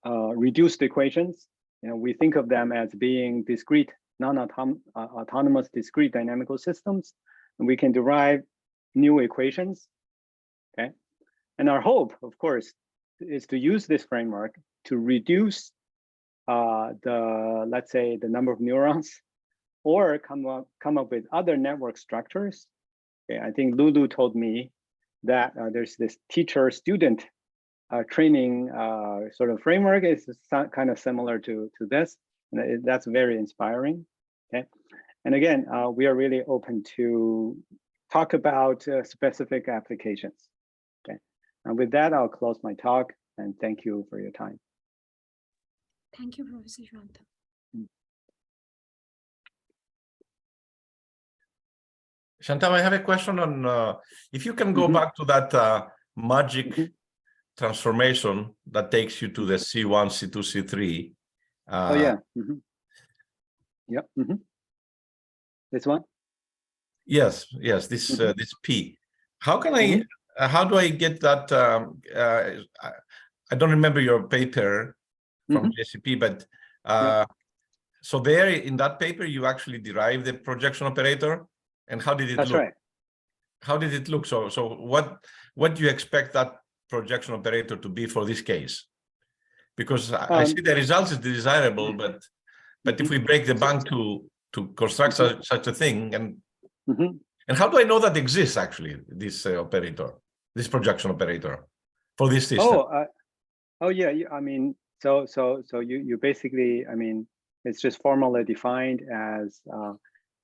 reduced equations. We think of them as being discrete, non-autonomous discrete dynamical systems. And we can derive new equations, okay? And our hope, of course, is to use this framework to reduce let's say, the number of neurons, or come up with other network structures. Okay, I think Lulu told me that there's this teacher-student training sort of framework. It's kind of similar to this, and that's very inspiring. Okay, and again, we are really open to talk about specific applications. Okay, and with that, I'll close my talk, and thank you for your time. Thank you, Professor Xiantao. Xiantao, I have a question on if you can go back to that magic transformation that takes you to the C1, C2, C3. Oh yeah. Yep. This one. Yes. This this P. How can I? How do I get that? I don't remember your paper from JCP, but so there in that paper you actually derive the projection operator, and how did it That's look? right. How did it look? So what do you expect that projection operator to be for this case? Because I see the results is desirable, but if we break the bank to construct such a thing, and how do I know that exists actually this operator, this projection operator for this system? Oh yeah. I mean, so you basically, I mean, it's just formally defined as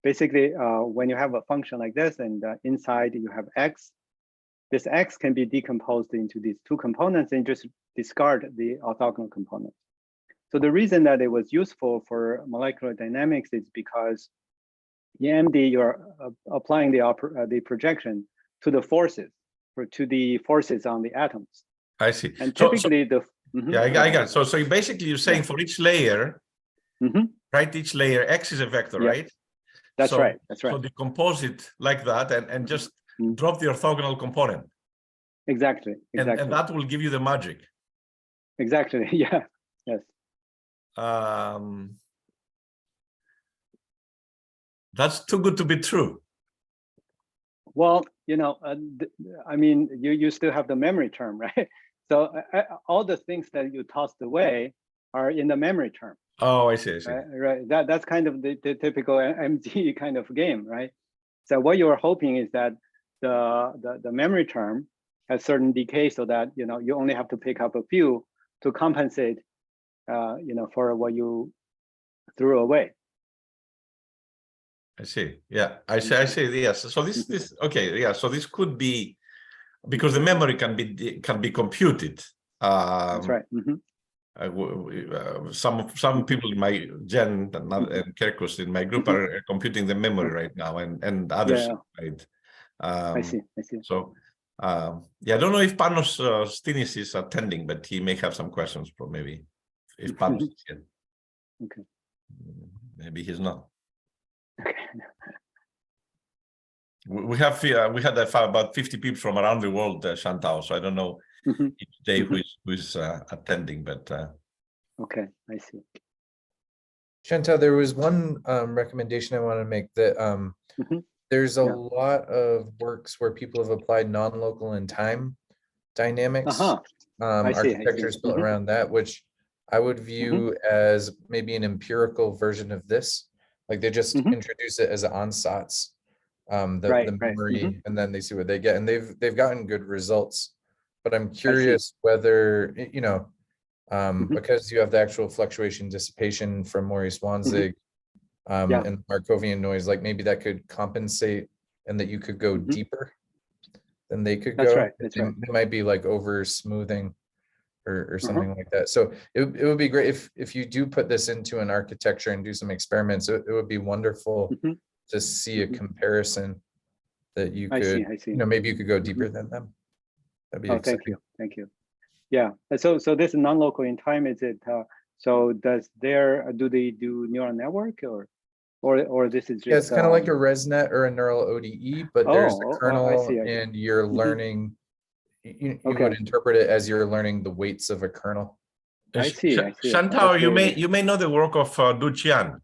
basically when you have a function like this, and inside you have x. This x can be decomposed into these two components and just discard the orthogonal component. So the reason that it was useful for molecular dynamics is because in MD, you're applying the projection to the forces, or to the forces on the atoms. I see. And typically yeah, I got it. So basically you're saying for each layer, right? Each layer, X is a vector, right? That's right. That's right. So decompose it like that and just drop the orthogonal component. Exactly. And that will give you the magic. Exactly. Yeah. Yes. That's too good to be true. Well, I mean, you still have the memory term, right? So all the things that you tossed away are in the memory term. Oh, I see. Right. That's kind of the typical MD kind of game, right? So what you're hoping is that the memory term has certain decay, so that you only have to pick up a few to compensate, for what you threw away. I see. Yeah, I see. Yes. So this okay. Yeah. So this could be because the memory can be computed. That's right. Some people in my Jen and Kerkus in my group are computing the memory right now, and others. Right. I see. So yeah, I don't know if Panos Stinis is attending, but he may have some questions. Maybe if Panos is here. Okay. Maybe he's not. Okay. We had about 50 people from around the world, Xiantao. So I don't know each day who's attending, but okay, I see. Xiantao, there was one recommendation I want to make, that there's a lot of works where people have applied non-local and time dynamics, architectures built around that, which I would view as maybe an empirical version of this. Like they just introduce it as an ansatz, the memory, and then they see what they get, and they've gotten good results. But I'm curious whether because you have the actual fluctuation dissipation from Mori-Zwanzig and Markovian noise, like maybe that could compensate, and that you could go deeper than they could go. That's right. It might be like over smoothing or something like that. So it would be great if you do put this into an architecture and do some experiments. It would be wonderful to see a comparison that you I see, could, I see. maybe you could go deeper than them. That'd be Oh, exciting. thank you. Yeah, so this non-local in time, is it, so do they do neural network or this is just? Yeah, it's kind of like a ResNet or a neural ODE, but there's Oh, a kernel I see. and you're learning, you Okay. would interpret it as you're learning the weights of a kernel. I see. Xiantao, That's you may know the work of Du Qian,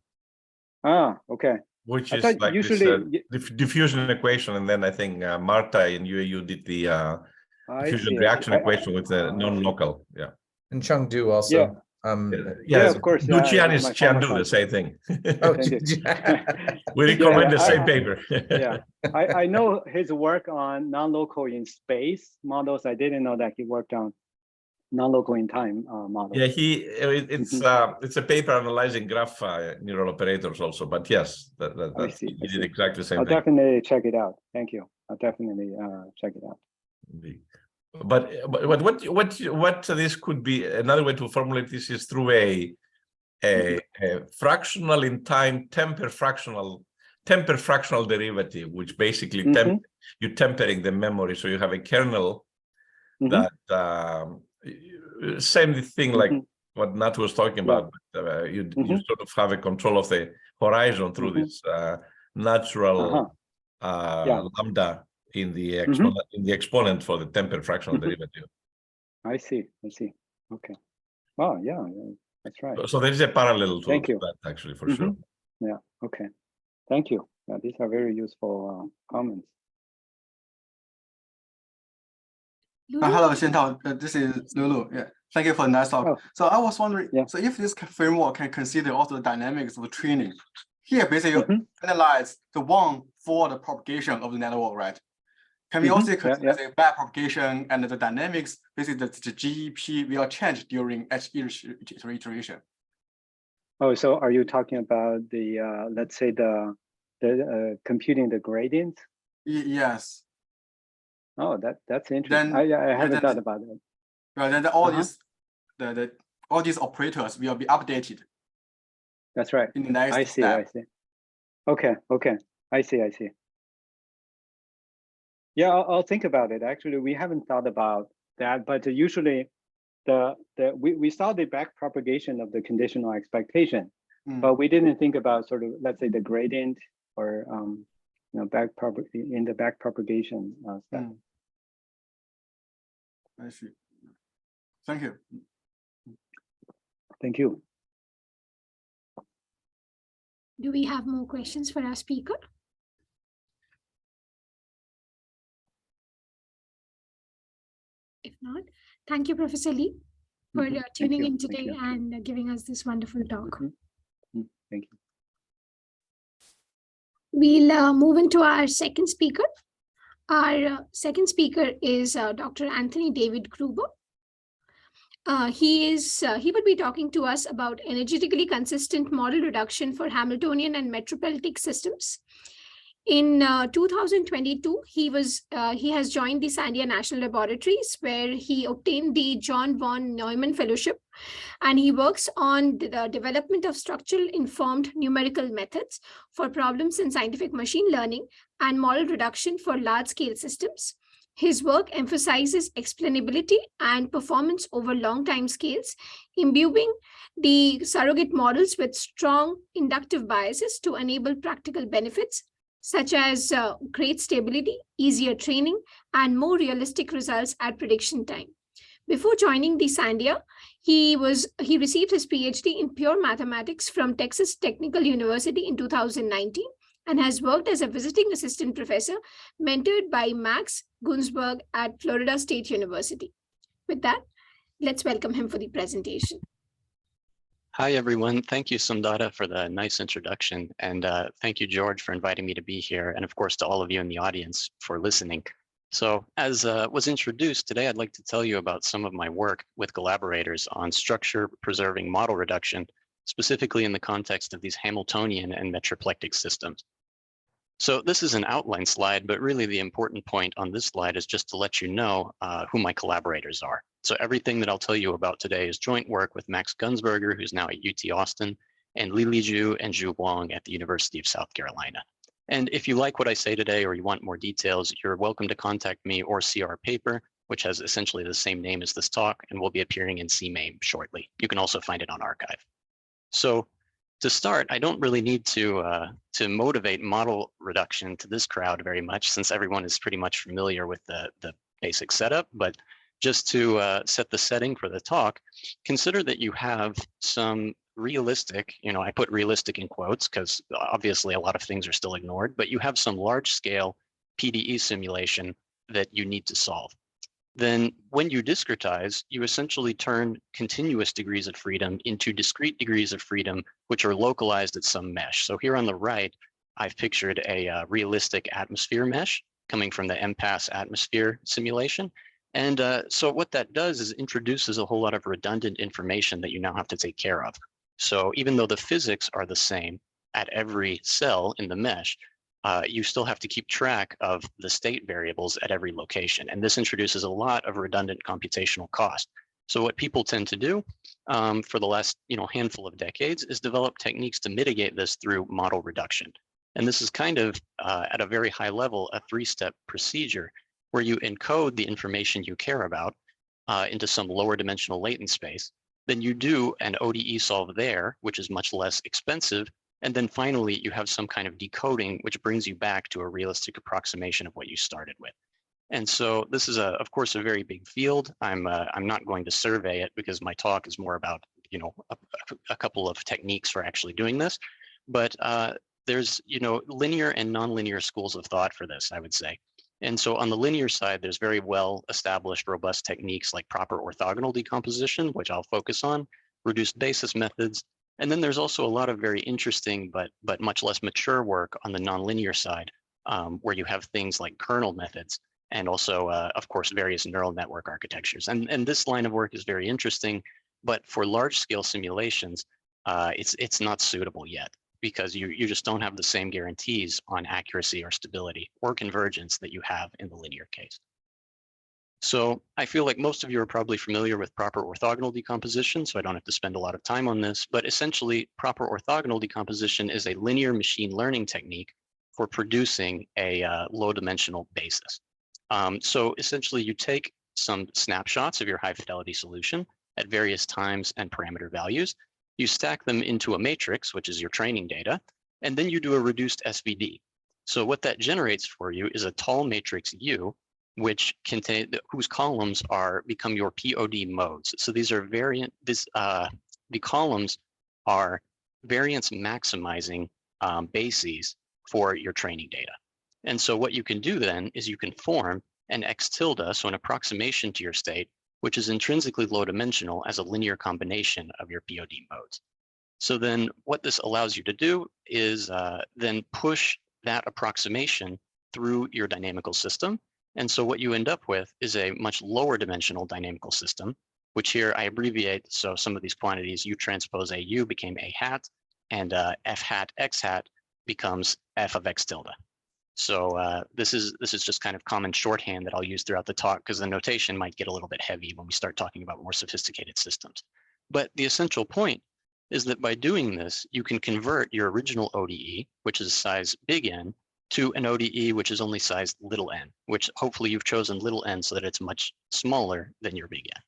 Okay. which I is thought like usually, this diffusion equation, and then I think Marta in UAU did the I diffusion see. reaction equation with the non-local. Yeah. And Chengdu also. Yeah. Yeah, of course. Du Qian it's is my former Qiandu, the class. same thing. Oh, Thank you. We recommend the same I- paper. Yeah, I know his work on non-local in space models. I didn't know that he worked on non-local in time models. Yeah, it's a paper analyzing graph neural operators also, but yes, I see. he did exactly the same I'll thing. definitely check it out. Thank you. I'll definitely check it out. But what this could be, another way to formulate this is through a fractional in time temper fractional derivative, which basically you're tempering the memory, so you have a kernel that same thing like what Nat was talking about, but you sort of have a control of the horizon through this natural lambda in the exponent for the temper fractional derivative. I see. Okay. Oh yeah, that's right. So there is a parallel to Thank you. that actually, for sure. Yeah. Okay. Thank you. Yeah, these are very useful comments. Hello, Xiantao. This is Lulu. Yeah, thank you for the nice talk. Oh. So I was wondering, so if this framework can consider also the dynamics of training, here basically you analyze the one for the propagation of the network, right? Can we also consider the back propagation and the dynamics? Basically, the GEP will change during each iteration. Oh, so are you talking about the let's say the computing the gradient? Yes. Oh, that's interesting. I haven't thought about it. Right, then all these all these operators will be updated. That's right. In the next I see. step. Okay. I see. Yeah, I'll think about it. Actually, we haven't thought about that, but usually we saw the back propagation of the conditional expectation, but we didn't think about sort of, let's say, the gradient or back propagation step. I see. Thank you. Thank you. Do we have more questions for our speaker? If not, thank you, Professor Li, for tuning in today and giving us this wonderful talk. Thank you. We'll move into our second speaker. Our second speaker is Dr. Anthony David Gruber. He would be talking to us about energetically consistent model reduction for Hamiltonian and metriplectic systems. In 2022, he has joined the Sandia National Laboratories, where he obtained the John von Neumann Fellowship, and he works on the development of structural informed numerical methods for problems in scientific machine learning and model reduction for large-scale systems. His work emphasizes explainability and performance over long time scales, imbuing the surrogate models with strong inductive biases to enable practical benefits, such as great stability, easier training, and more realistic results at prediction time. Before joining the Sandia, he received his PhD in pure mathematics from Texas Technical University in 2019 and has worked as a visiting assistant professor mentored by Max Gunsberg at Florida State University. With that, let's welcome him for the presentation. Hi, everyone. Thank you, Sundara, for the nice introduction. And thank you, George, for inviting me to be here. And of course, to all of you in the audience for listening. So as was introduced today, I'd like to tell you about some of my work with collaborators on structure preserving model reduction, specifically in the context of these Hamiltonian and metriplectic systems. So this is an outline slide, but really the important point on this slide is just to let you know who my collaborators are. So everything that I'll tell you about today is joint work with Max Gunsberger, who's now at UT Austin, and Lili Zhu and Zhu Guang at the University of South Carolina. And if you like what I say today or you want more details, you're welcome to contact me or see our paper, which has essentially the same name as this talk and will be appearing in CMAIM shortly. You can also find it on arXiv. So to start, I don't really need to motivate model reduction to this crowd very much, since everyone is pretty much familiar with the basic setup. But just to set the setting for the talk, consider that you have some realistic, I put realistic in quotes because obviously a lot of things are still ignored, but you have some large scale PDE simulation that you need to solve. Then when you discretize, you essentially turn continuous degrees of freedom into discrete degrees of freedom, which are localized at some mesh. So here on the right, I've pictured a realistic atmosphere mesh coming from the MPAS atmosphere simulation. And so what that does is introduces a whole lot of redundant information that you now have to take care of. So even though the physics are the same at every cell in the mesh, you still have to keep track of the state variables at every location. And this introduces a lot of redundant computational cost. So what people tend to do for the last handful of decades is develop techniques to mitigate this through model reduction. And this is kind of at a very high level, a three-step procedure where you encode the information you care about into some lower dimensional latent space. Then you do an ODE solve there, which is much less expensive. And then finally, you have some kind of decoding, which brings you back to a realistic approximation of what you started with. And so this is, of course, a very big field. I'm not going to survey it because my talk is more about, a couple of techniques for actually doing this. But there's, linear and nonlinear schools of thought for this, I would say. And so on the linear side, there's very well established, robust techniques like proper orthogonal decomposition, which I'll focus on, reduced basis methods. And then there's also a lot of very interesting, but much less mature work on the nonlinear side, where you have things like kernel methods and also, of course, various neural network architectures. And this line of work is very interesting, but for large scale simulations, it's not suitable yet, because you just don't have the same guarantees on accuracy or stability or convergence that you have in the linear case. So I feel like most of you are probably familiar with proper orthogonal decomposition, so I don't have to spend a lot of time on this, but essentially proper orthogonal decomposition is a linear machine learning technique for producing a low dimensional basis. So essentially you take some snapshots of your high fidelity solution at various times and parameter values, you stack them into a matrix, which is your training data, and then you do a reduced SVD. So what that generates for you is a tall matrix U, which whose columns become your POD modes. So these are the columns are variance maximizing bases for your training data. And so what you can do then is you can form an X tilde, so an approximation to your state, which is intrinsically low dimensional as a linear combination of your POD modes. So then what this allows you to do is then push that approximation through your dynamical system. And so what you end up with is a much lower dimensional dynamical system, which here I abbreviate. So some of these quantities, U transpose AU became A hat, and F hat X hat becomes F of X tilde. So this is just kind of common shorthand that I'll use throughout the talk, because the notation might get a little bit heavy when we start talking about more sophisticated systems. But the essential point is that by doing this, you can convert your original ODE, which is size big N, to an ODE which is only size little n, which hopefully you've chosen little n so that it's much smaller than your big N.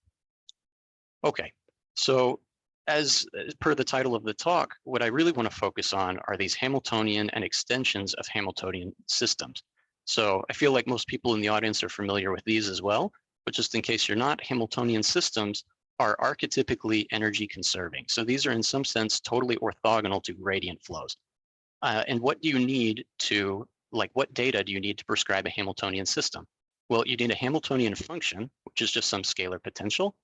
Okay, so as per the title of the talk, what I really want to focus on are these Hamiltonian and extensions of Hamiltonian systems. So I feel like most people in the audience are familiar with these as well, but just in case you're not, Hamiltonian systems are archetypically energy conserving. So these are in some sense totally orthogonal to gradient flows. And what do you need to, what data do you need to prescribe a Hamiltonian system? Well, you need a Hamiltonian function, which is just some scalar potential.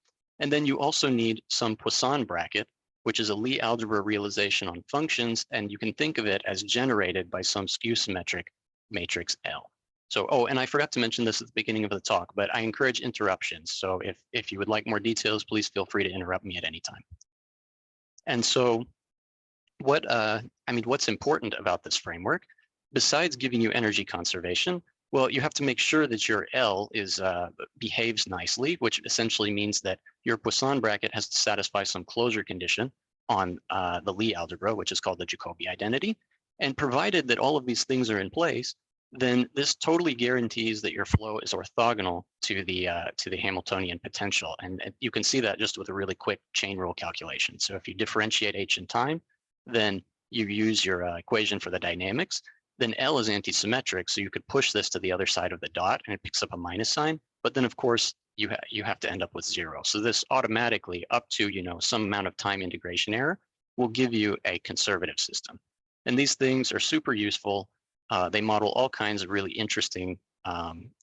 And then you also need some Poisson bracket, which is a Lie algebra realization on functions. And you can think of it as generated by some skew symmetric matrix L. So, oh, and I forgot to mention this at the beginning of the talk, but I encourage interruptions. So if you would like more details, please feel free to interrupt me at any time. And so what's important about this framework, besides giving you energy conservation, well, you have to make sure that your L behaves nicely, which essentially means that your Poisson bracket has to satisfy some closure condition on the Lie algebra, which is called the Jacobi identity. And provided that all of these things are in place, then this totally guarantees that your flow is orthogonal to the Hamiltonian potential. And you can see that just with a really quick chain rule calculation. So if you differentiate H in time, then you use your equation for the dynamics, then L is antisymmetric. So you could push this to the other side of the dot and it picks up a minus sign. But then of course, you have to end up with 0. So this automatically up to, some amount of time integration error will give you a conservative system. And these things are super useful. They model all kinds of really interesting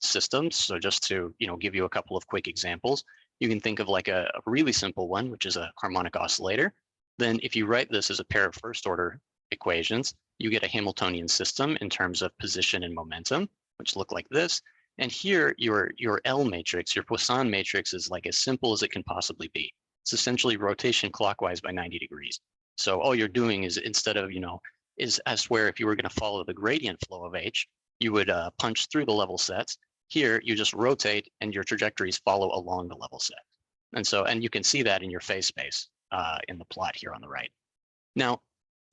systems. So just to give you a couple of quick examples, you can think of like a really simple one, which is a harmonic oscillator. Then if you write this as a pair of first order equations, you get a Hamiltonian system in terms of position and momentum, which look like this. And here your L matrix, your Poisson matrix, is like as simple as it can possibly be. It's essentially rotation clockwise by 90 degrees. So all you're doing is, instead of, is as where if you were going to follow the gradient flow of H, you would punch through the level sets. Here, you just rotate and your trajectories follow along the level set. And you can see that in your phase space in the plot here on the right. Now,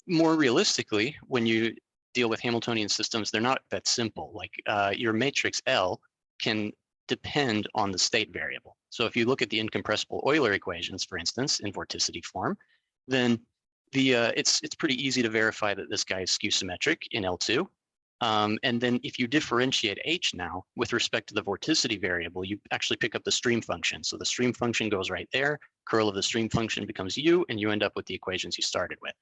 more realistically, when you deal with Hamiltonian systems, they're not that simple. Like your matrix L can depend on the state variable. So if you look at the incompressible Euler equations, for instance, in vorticity form, then it's pretty easy to verify that this guy is skew symmetric in L2. And then if you differentiate H now with respect to the vorticity variable, you actually pick up the stream function. So the stream function goes right there, curl of the stream function becomes U, and you end up with the equations you started with.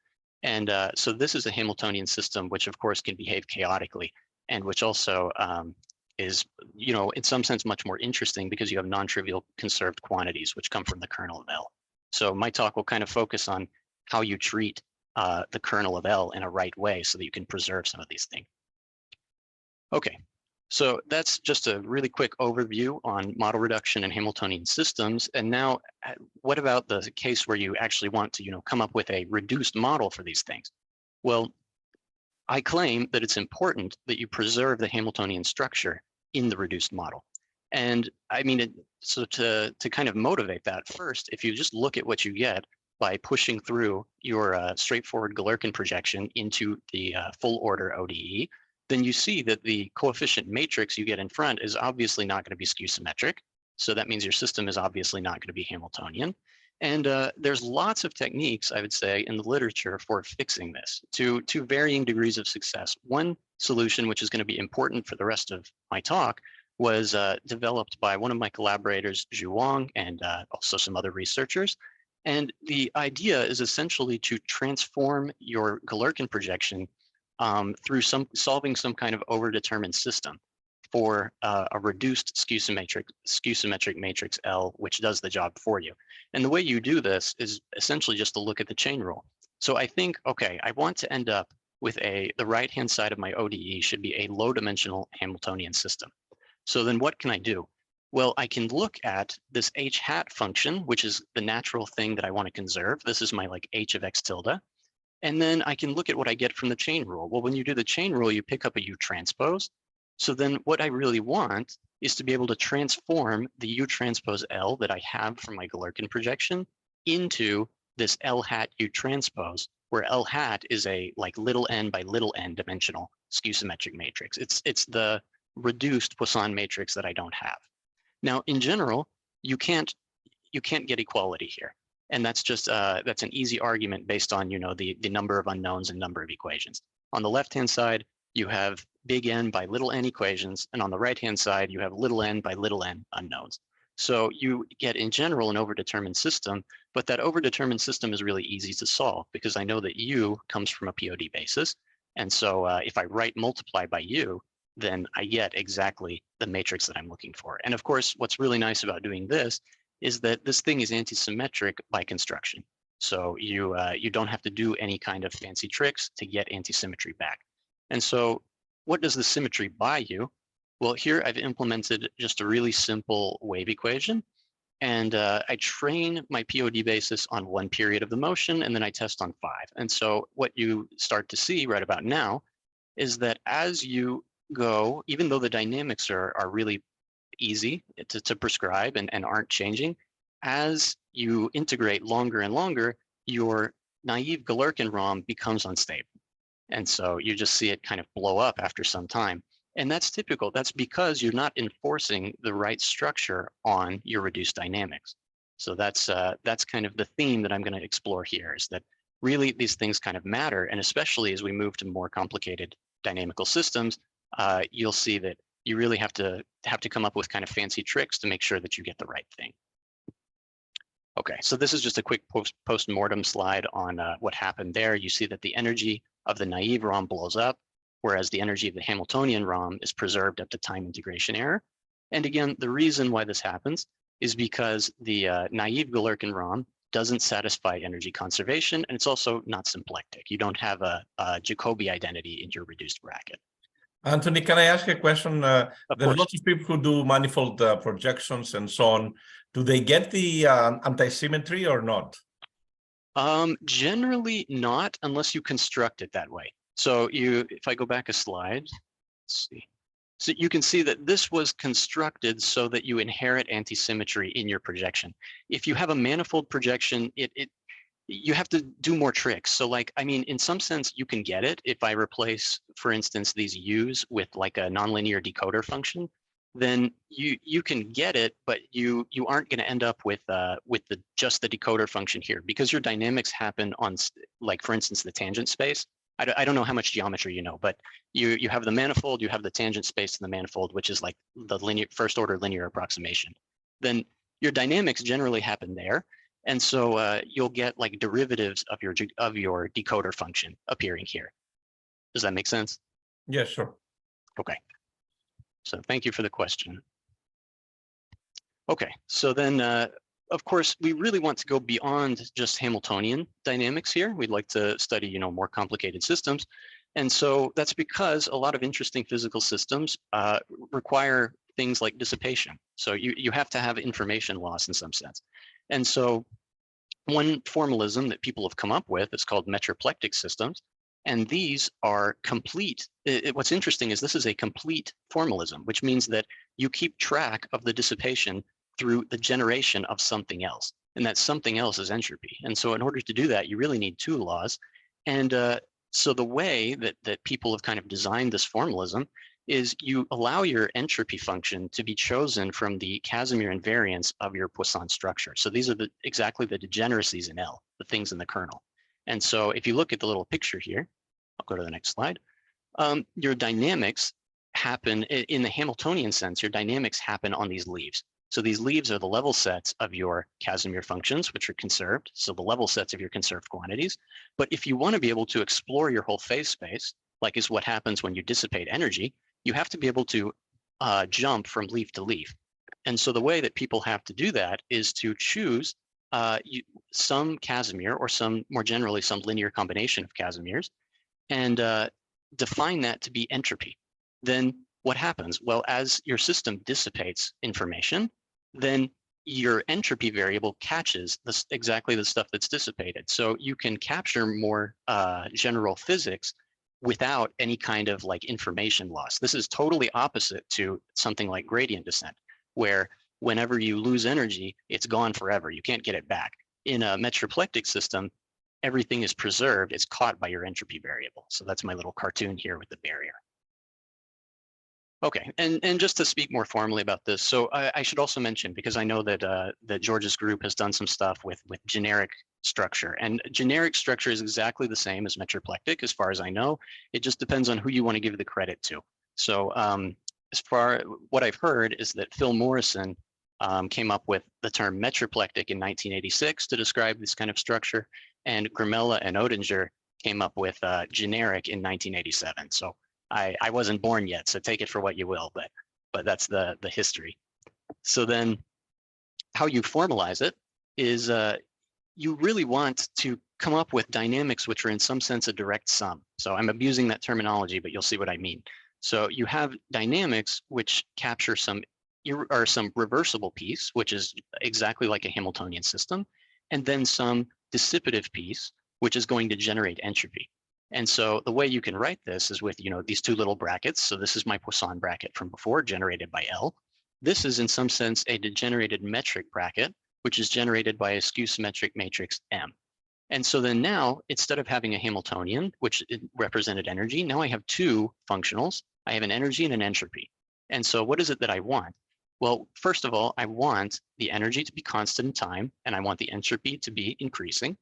And so this is a Hamiltonian system, which of course can behave chaotically, and which also is, in some sense much more interesting because you have non-trivial conserved quantities, which come from the kernel of L. So my talk will kind of focus on how you treat the kernel of L in a right way so that you can preserve some of these things. Okay, so that's just a really quick overview on model reduction and Hamiltonian systems. And now, what about the case where you actually want to, come up with a reduced model for these things? Well, I claim that it's important that you preserve the Hamiltonian structure in the reduced model. And I mean, so to kind of motivate that, first, if you just look at what you get by pushing through your straightforward Galerkin projection into the full order ODE, then you see that the coefficient matrix you get in front is obviously not going to be skew symmetric. So that means your system is obviously not going to be Hamiltonian. And there's lots of techniques, I would say, in the literature for fixing this to varying degrees of success. One solution, which is going to be important for the rest of my talk, was developed by one of my collaborators, Zhu Wang, and also some other researchers. And the idea is essentially to transform your Galerkin projection through solving some kind of overdetermined system for a reduced skew symmetric matrix L, which does the job for you. And the way you do this is essentially just to look at the chain rule. So I think, okay, I want to end up with the right-hand side of my ODE should be a low-dimensional Hamiltonian system. So then what can I do? Well, I can look at this H hat function, which is the natural thing that I want to conserve. This is my like H of X tilde. And then I can look at what I get from the chain rule. Well, when you do the chain rule, you pick up a U transpose. So then what I really want is to be able to transform the U transpose L that I have from my Galerkin projection into this L hat U transpose, where L hat is a like little n by little n dimensional skew symmetric matrix. It's the reduced Poisson matrix that I don't have. Now, in general, you can't get equality here. And that's just that's an easy argument based on the number of unknowns and number of equations. On the left-hand side, you have big N by little n equations, and on the right-hand side, you have little n by little n unknowns. So you get, in general, an overdetermined system, but that overdetermined system is really easy to solve because I know that U comes from a POD basis. And so if I multiply by U, then I get exactly the matrix that I'm looking for. And of course, what's really nice about doing this is that this thing is antisymmetric by construction. So you don't have to do any kind of fancy tricks to get antisymmetry back. And so what does the symmetry buy you? Well, here I've implemented just a really simple wave equation. And I train my POD basis on one period of the motion, and then I test on 5. And so what you start to see right about now is that as you go, even though the dynamics are really easy to prescribe and aren't changing, as you integrate longer and longer, your naive Galerkin ROM becomes unstable. And so you just see it kind of blow up after some time. And that's typical. That's because you're not enforcing the right structure on your reduced dynamics. So that's kind of the theme that I'm going to explore here, is that really these things kind of matter. And especially as we move to more complicated dynamical systems, you'll see that you really have to come up with kind of fancy tricks to make sure that you get the right thing. Okay, so this is just a quick post-mortem slide on what happened there. You see that the energy of the naive ROM blows up, whereas the energy of the Hamiltonian ROM is preserved up to time integration error. And again, the reason why this happens is because the naive Galerkin ROM doesn't satisfy energy conservation, and it's also not symplectic. You don't have a Jacobi identity in your reduced bracket. Anthony, can I ask a question? There's course. lots of people who do manifold projections and so on. Do they get the anti-symmetry or not? Generally not, unless you construct it that way. So if I go back a slide, let's see. So you can see that this was constructed so that you inherit anti-symmetry in your projection. If you have a manifold projection, you have to do more tricks. So like, I mean, in some sense, you can get it. If I replace, for instance, these U's with like a nonlinear decoder function, then you can get it, but you aren't going to end up with just the decoder function here, because your dynamics happen on, like, for instance, the tangent space. I don't know how much geometry you know, but you have the manifold, you have the tangent space in the manifold, which is like the linear first order linear approximation. Then your dynamics generally happen there. And so you'll get like derivatives of your decoder function appearing here. Does that make sense? Yeah, sure. Okay. So thank you for the question. Okay, so then of course, we really want to go beyond just Hamiltonian dynamics here. We'd like to study, more complicated systems. And so that's because a lot of interesting physical systems require things like dissipation. So you have to have information loss in some sense. And so one formalism that people have come up with is called metriplectic systems. And these are complete. What's interesting is this is a complete formalism, which means that you keep track of the dissipation through the generation of something else. And that something else is entropy. And so in order to do that, you really need two laws. And so the way that people have kind of designed this formalism is you allow your entropy function to be chosen from the Casimir invariance of your Poisson structure. So these are exactly the degeneracies in L, the things in the kernel. And so if you look at the little picture here, I'll go to the next slide. Your dynamics happen in the Hamiltonian sense, your dynamics happen on these leaves. So these leaves are the level sets of your Casimir functions, which are conserved. So the level sets of your conserved quantities. But if you want to be able to explore your whole phase space, like is what happens when you dissipate energy, you have to be able to jump from leaf to leaf. And so the way that people have to do that is to choose some Casimir, or more generally, some linear combination of Casimirs, and define that to be entropy. Then what happens? Well, as your system dissipates information, then your entropy variable catches exactly the stuff that's dissipated. So you can capture more general physics without any kind of like information loss. This is totally opposite to something like gradient descent, where whenever you lose energy, it's gone forever. You can't get it back. In a metriplectic system, everything is preserved. It's caught by your entropy variable. So that's my little cartoon here with the barrier. Okay, and just to speak more formally about this, so I should also mention, because I know that that George's group has done some stuff with generic structure, and generic structure is exactly the same as metriplectic, as far as I know. It just depends on who you want to give the credit to. So as far what I've heard is that Phil Morrison came up with the term metriplectic in 1986 to describe this kind of structure, and Grimella and Odinger came up with generic in 1987. So I wasn't born yet, so take it for what you will, but that's the history. So then how you formalize it is you really want to come up with dynamics which are in some sense a direct sum. So I'm abusing that terminology, but you'll see what I mean. So you have dynamics which capture some reversible piece, which is exactly like a Hamiltonian system, and then some dissipative piece, which is going to generate entropy. And so the way you can write this is with these two little brackets. So this is my Poisson bracket from before, generated by L. This is in some sense a degenerated metric bracket, which is generated by a skew symmetric matrix M. And so then now, instead of having a Hamiltonian, which represented energy, now I have two functionals. I have an energy and an entropy. And so what is it that I want? Well, first of all, I want the energy to be constant in time, and I want the entropy to be increasing.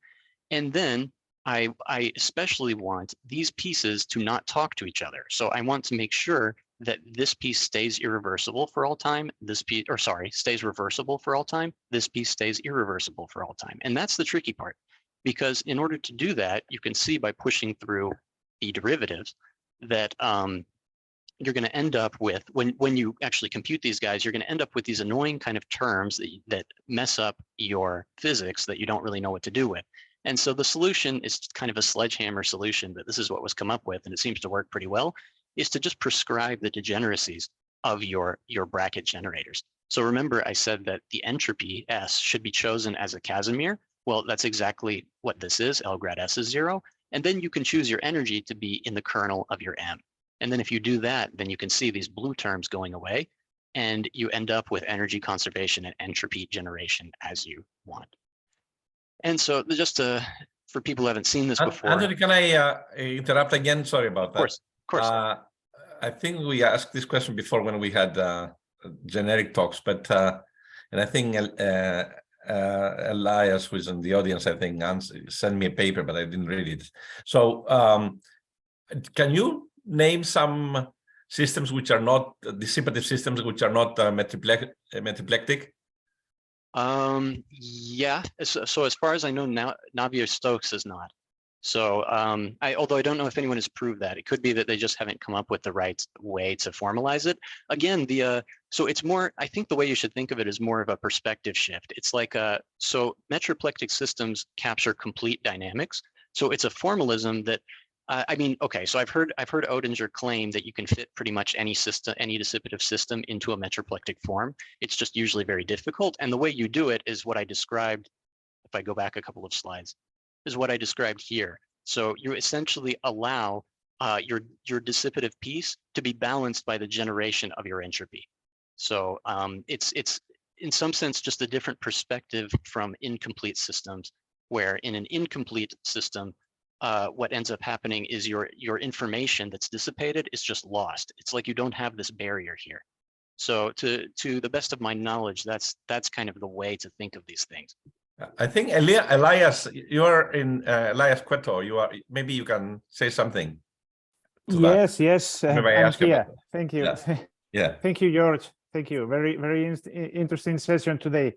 And then I especially want these pieces to not talk to each other. So I want to make sure that this piece stays irreversible for all time, this piece, or sorry, stays reversible for all time, this piece stays irreversible for all time. And that's the tricky part, because in order to do that, you can see by pushing through the derivatives that you're going to end up with, when you actually compute these guys, you're going to end up with these annoying kind of terms that mess up your physics that you don't really know what to do with. And so the solution is kind of a sledgehammer solution, but this is what was come up with, and it seems to work pretty well, is to just prescribe the degeneracies of your bracket generators. So remember, I said that the entropy S should be chosen as a Casimir. Well, that's exactly what this is. L grad S is 0. And then you can choose your energy to be in the kernel of your M. And then if you do that, then you can see these blue terms going away, and you end up with energy conservation and entropy generation as you want. And so just for people who haven't seen this before. Anthony, can I interrupt again? Sorry about that. Of course. I think we asked this question before when we had generic talks, but and I think Elias, who is in the audience, I think sent me a paper, but I didn't read it. So can you name some systems which are not dissipative systems, which are not metriplectic? Yeah. So as far as I know, now Navier-Stokes is not. So although I don't know if anyone has proved that, it could be that they just haven't come up with the right way to formalize it. Again, so it's more, I think the way you should think of it is more of a perspective shift. It's like so metriplectic systems capture complete dynamics. So it's a formalism that I mean, okay, so I've heard Oedinger claim that you can fit pretty much any system, any dissipative system into a metriplectic form. It's just usually very difficult. And the way you do it is what I described, if I go back a couple of slides, is what I described here. So you essentially allow your dissipative piece to be balanced by the generation of your entropy. So it's in some sense just a different perspective from incomplete systems, where in an incomplete system, what ends up happening is your information that's dissipated is just lost. It's like you don't have this barrier here. So to the best of my knowledge, that's kind of the way to think of these things. I think Elias, you are in Elias Cueto. You are, maybe you can say something. Yes, I'm here. Thank you. Yeah. Thank you, George. Thank you. Very interesting session today.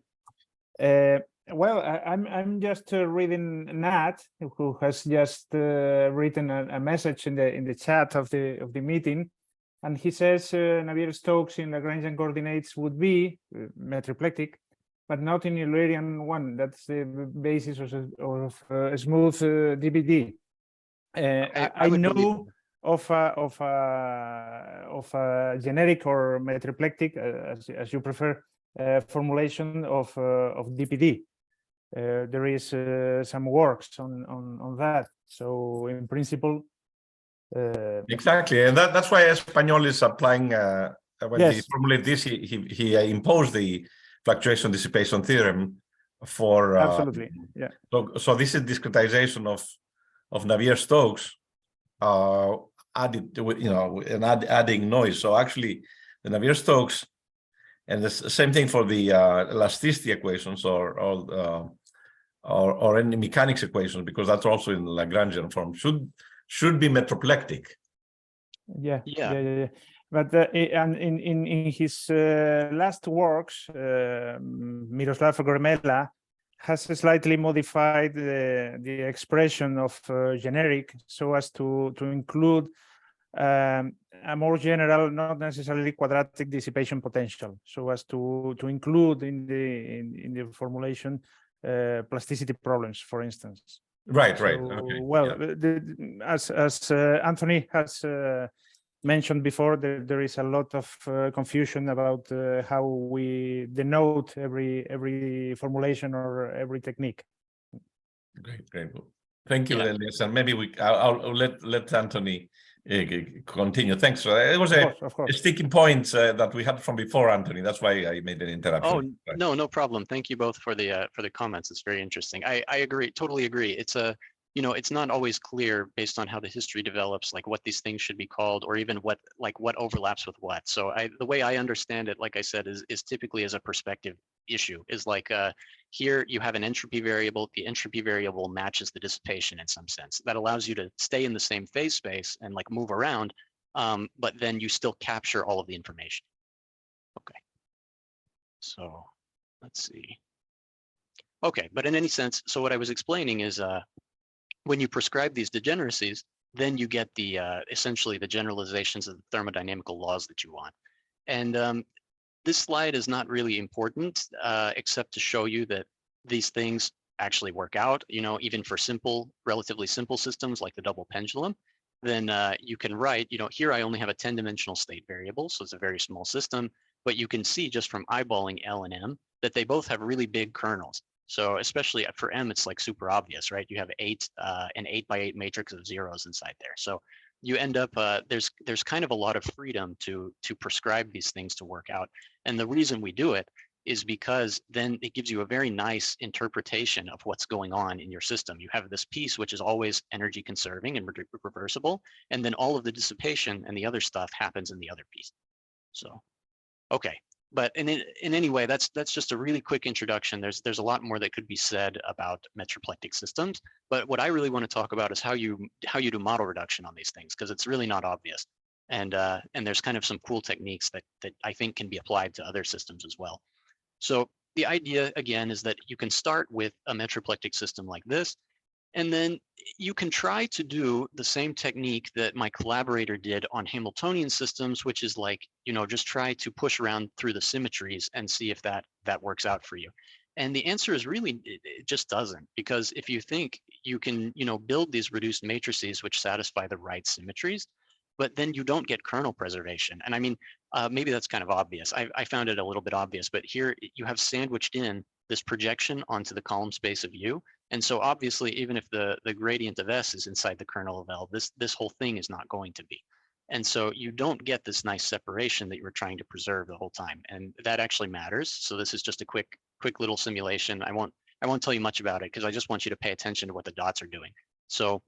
Well, I'm just reading Nat, who has just written a message in the chat of the meeting, and he says Navier-Stokes in Lagrangian coordinates would be metriplectic, but not in Eulerian one. That's the basis of smooth DBD. I know of a generic or metriplectic, as you prefer, formulation of DPD. There is some works on that. So in principle, exactly, and that's why Español is applying. When yes. he formulated this, he imposed the fluctuation dissipation theorem for absolutely, yeah. So this is discretization of Navier-Stokes added, and adding noise. So actually, the Navier-Stokes, and the same thing for the elasticity equations or any mechanics equations, because that's also in Lagrangian form, should be metroplectic. Yeah. But and in his last works, Miroslav Gremela has slightly modified the expression of generic so as to include a more general, not necessarily quadratic dissipation potential, so as to include in the formulation plasticity problems, for instance. Right. So, Okay. well, yeah. As Anthony has mentioned before, there is a lot of confusion about how we denote every formulation or every technique. Great. Thank you, Elias. And maybe I'll let Anthony continue. Thanks. It was Of a course. sticking point that we had from before, Anthony. That's why I made an interruption. Oh, no problem. Thank you both for the comments. It's very interesting. I agree, totally agree. It's it's not always clear based on how the history develops, like what these things should be called, or even what overlaps with what. So the way I understand it, like I said, is typically as a perspective issue. Is like here you have an entropy variable. The entropy variable matches the dissipation in some sense. That allows you to stay in the same phase space and like move around, but then you still capture all of the information. Okay. So let's see. Okay, but in any sense, so what I was explaining is when you prescribe these degeneracies, then you get the essentially the generalizations of the thermodynamical laws that you want. And this slide is not really important, except to show you that these things actually work out, even for relatively simple systems like the double pendulum. Then you can write, here I only have a 10-dimensional state variable, so it's a very small system, but you can see just from eyeballing L and M that they both have really big kernels. So especially for M, it's like super obvious, right? You have an 8x8 matrix of zeros inside there. So you end up, there's kind of a lot of freedom to prescribe these things to work out. And the reason we do it is because then it gives you a very nice interpretation of what's going on in your system. You have this piece which is always energy conserving and reversible, and then all of the dissipation and the other stuff happens in the other piece. So, okay. But in any way, that's just a really quick introduction. There's a lot more that could be said about metriplectic systems. But what I really want to talk about is how you do model reduction on these things, because it's really not obvious. And there's kind of some cool techniques that I think can be applied to other systems as well. So the idea, again, is that you can start with a metriplectic system like this, and then you can try to do the same technique that my collaborator did on Hamiltonian systems, which is like, just try to push around through the symmetries and see if that works out for you. And the answer is really, it just doesn't, because if you think you can, build these reduced matrices which satisfy the right symmetries, but then you don't get kernel preservation. And I mean, maybe that's kind of obvious. I found it a little bit obvious, but here you have sandwiched in this projection onto the column space of U. And so obviously, even if the gradient of S is inside the kernel of L, this whole thing is not going to be. And so you don't get this nice separation that you were trying to preserve the whole time. And that actually matters. So this is just a quick little simulation. I won't tell you much about it because I just want you to pay attention to what the dots are doing. So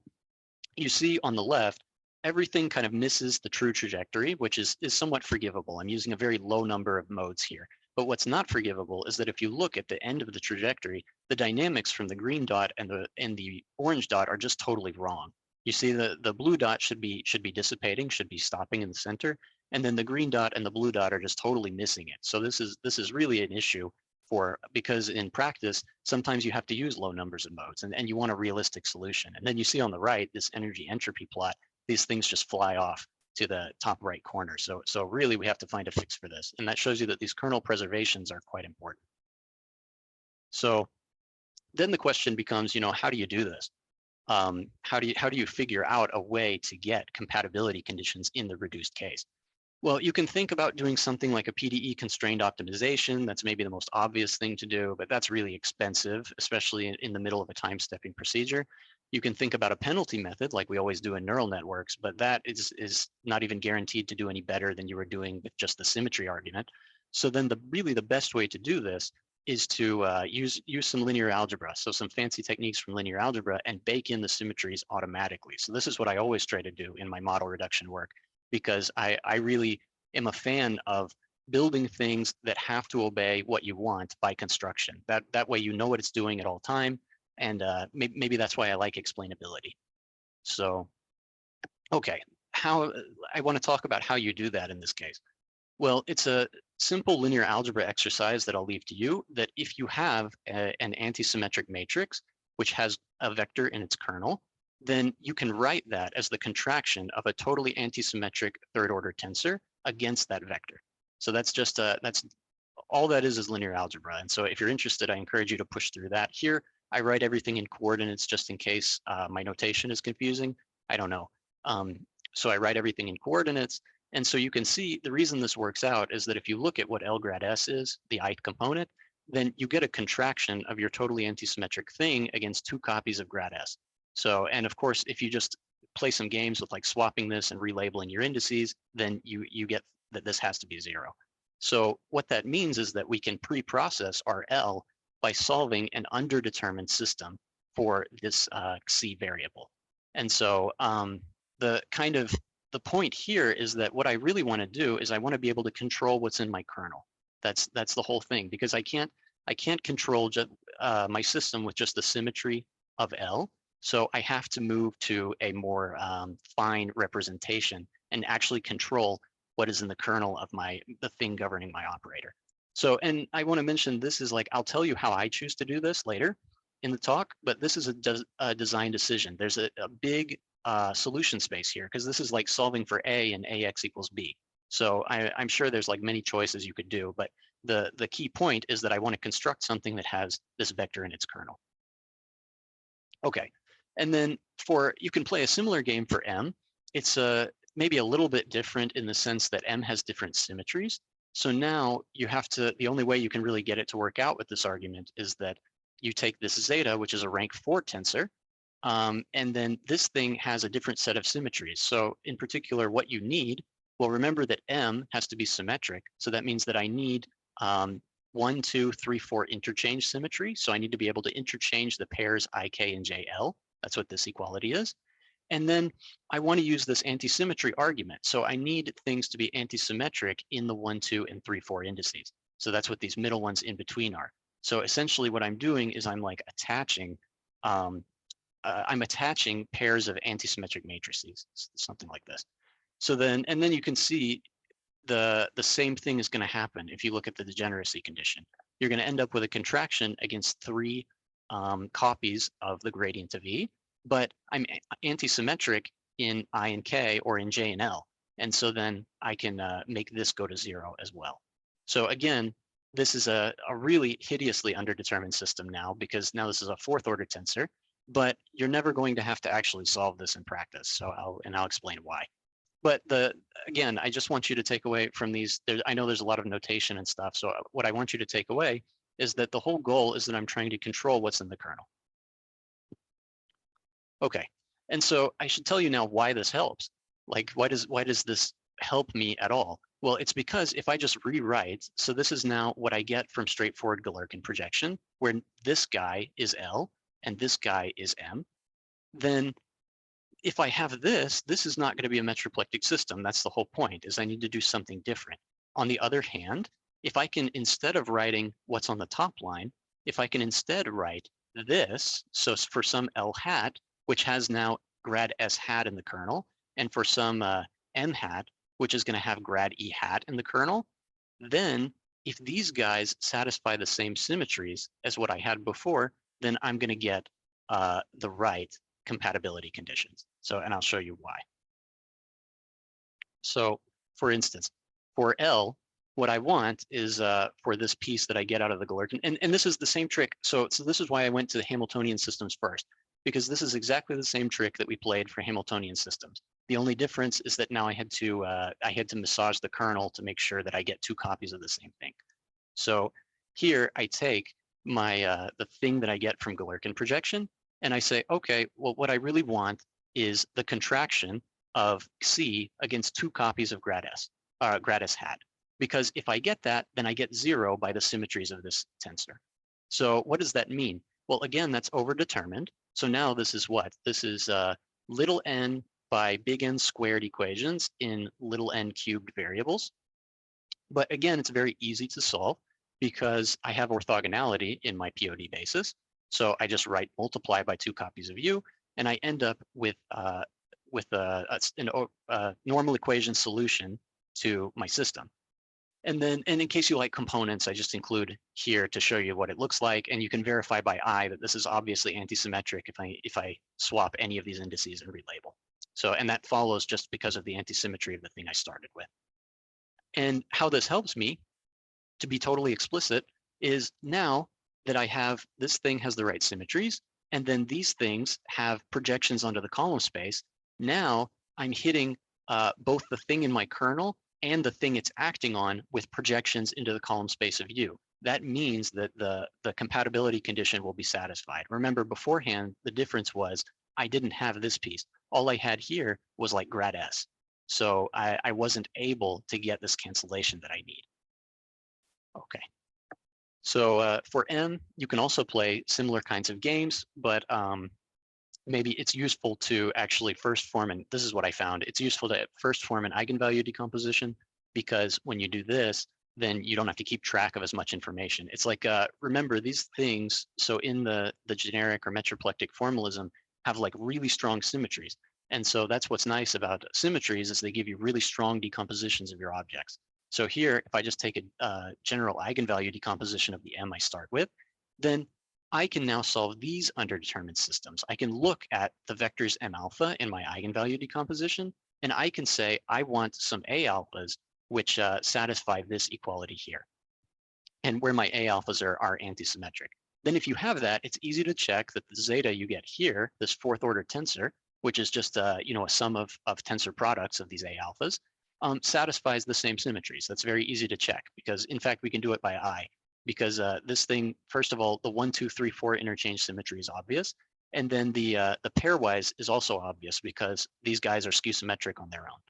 you see on the left, everything kind of misses the true trajectory, which is somewhat forgivable. I'm using a very low number of modes here. But what's not forgivable is that if you look at the end of the trajectory, the dynamics from the green dot and the orange dot are just totally wrong. You see the blue dot should be dissipating, should be stopping in the center, and then the green dot and the blue dot are just totally missing it. So this is really an issue because in practice, sometimes you have to use low numbers of modes and you want a realistic solution. And then you see on the right, this energy entropy plot, these things just fly off to the top right corner. So really we have to find a fix for this. And that shows you that these kernel preservations are quite important. So then the question becomes, how do you do this? How do you figure out a way to get compatibility conditions in the reduced case? Well, you can think about doing something like a PDE constrained optimization. That's maybe the most obvious thing to do, but that's really expensive, especially in the middle of a time stepping procedure. You can think about a penalty method like we always do in neural networks, but that is not even guaranteed to do any better than you were doing with just the symmetry argument. So then really the best way to do this is to use some linear algebra. So some fancy techniques from linear algebra and bake in the symmetries automatically. So this is what I always try to do in my model reduction work, because I really am a fan of building things that have to obey what you want by construction. That way you know what it's doing at all time. And maybe that's why I like explainability. So, okay, I want to talk about how you do that in this case. Well, it's a simple linear algebra exercise that I'll leave to you, that if you have an antisymmetric matrix, which has a vector in its kernel, then you can write that as the contraction of a totally antisymmetric third order tensor against that vector. So that's just that's all that is linear algebra. And so if you're interested, I encourage you to push through that. Here, I write everything in coordinates just in case my notation is confusing. I don't know. So I write everything in coordinates. And so you can see the reason this works out is that if you look at what L grad S is, the ith component, then you get a contraction of your totally antisymmetric thing against two copies of grad S. So, and of course, if you just play some games with like swapping this and relabeling your indices, then you get that this has to be 0. So what that means is that we can pre-process our L by solving an underdetermined system for this C variable. And so the point here is that what I really want to do is I want to be able to control what's in my kernel. That's the whole thing, because I can't control my system with just the symmetry of L. So I have to move to a more fine representation and actually control what is in the kernel of the thing governing my operator. So, and I want to mention, this is like, I'll tell you how I choose to do this later in the talk, but this is a design decision. There's a big solution space here, because this is like solving for A and AX equals B. So I'm sure there's like many choices you could do, but the key point is that I want to construct something that has this vector in its kernel. Okay, and then you can play a similar game for M. It's maybe a little bit different in the sense that M has different symmetries. So now the only way you can really get it to work out with this argument is that you take this zeta, which is a rank 4 tensor, and then this thing has a different set of symmetries. So in particular, what you need, well, remember that M has to be symmetric. So that means that I need 1, 2, 3, 4 interchange symmetry. So I need to be able to interchange the pairs IK and JL. That's what this equality is. And then I want to use this anti-symmetry argument. So I need things to be anti-symmetric in the 1, 2, and 3, 4 indices. So that's what these middle ones in between are. So essentially what I'm doing is I'm like attaching, I'm attaching pairs of anti-symmetric matrices, something like this. So then, and then you can see the same thing is going to happen if you look at the degeneracy condition. You're going to end up with a contraction against 3 copies of the gradient of E, but I'm anti-symmetric in I and K or in J and L. And so then I can make this go to 0 as well. So again, this is a really hideously underdetermined system now, because now this is a 4th order tensor, but you're never going to have to actually solve this in practice. So I'll explain why. But again, I just want you to take away from these, I know there's a lot of notation and stuff. So what I want you to take away is that the whole goal is that I'm trying to control what's in the kernel. Okay, and so I should tell you now why this helps. Like, why does this help me at all? Well, it's because if I just rewrite, so this is now what I get from straightforward Galerkin projection, where this guy is L and this guy is M, then if I have this is not going to be a metriplectic system. That's the whole point, is I need to do something different. On the other hand, if I can, instead of writing what's on the top line, if I can instead write this, so for some L hat, which has now grad S hat in the kernel, and for some M hat, which is going to have grad E hat in the kernel, then if these guys satisfy the same symmetries as what I had before, then I'm going to get the right compatibility conditions. So, and I'll show you why. So for instance, for L, what I want is for this piece that I get out of the Galerkin, and this is the same trick. So this is why I went to the Hamiltonian systems first, because this is exactly the same trick that we played for Hamiltonian systems. The only difference is that now I had to massage the kernel to make sure that I get 2 copies of the same thing. So here I take my the thing that I get from Galerkin projection, and I say, okay, well, what I really want is the contraction of C against 2 copies of grad S hat. Because if I get that, then I get 0 by the symmetries of this tensor. So what does that mean? Well, again, that's overdetermined. So now this is what? This is little n by big N squared equations in little n cubed variables. But again, it's very easy to solve because I have orthogonality in my POD basis. So I just write multiply by 2 copies of U, and I end up with a normal equation solution to my system. And then, and in case you like components, I just include here to show you what it looks like, and you can verify by eye that this is obviously anti-symmetric if I swap any of these indices and relabel. So, and that follows just because of the anti-symmetry of the thing I started with. And how this helps me, to be totally explicit, is now that I have this thing has the right symmetries, and then these things have projections onto the column space. Now I'm hitting both the thing in my kernel and the thing it's acting on with projections into the column space of U. That means that the compatibility condition will be satisfied. Remember beforehand, the difference was I didn't have this piece. all I had here was like grad S. So I wasn't able to get this cancellation that I need. Okay. So for M, you can also play similar kinds of games, but maybe it's useful to actually first form, and this is what I found, it's useful to first form an eigenvalue decomposition, because when you do this, then you don't have to keep track of as much information. It's like, remember these things, so in the generic or metriplectic formalism, have like really strong symmetries. And so that's what's nice about symmetries, is they give you really strong decompositions of your objects. So here, if I just take a general eigenvalue decomposition of the M I start with, then I can now solve these underdetermined systems. I can look at the vectors M alpha in my eigenvalue decomposition, and I can say, I want some A alphas which satisfy this equality here, and where my A alphas are antisymmetric. Then if you have that, it's easy to check that the zeta you get here, this fourth order tensor, which is just a sum of tensor products of these A alphas, satisfies the same symmetries. That's very easy to check, because in fact, we can do it by eye, because this thing, first of all, the 1, 2, 3, 4 interchange symmetry is obvious. And then the pairwise is also obvious, because these guys are skew symmetric on their own.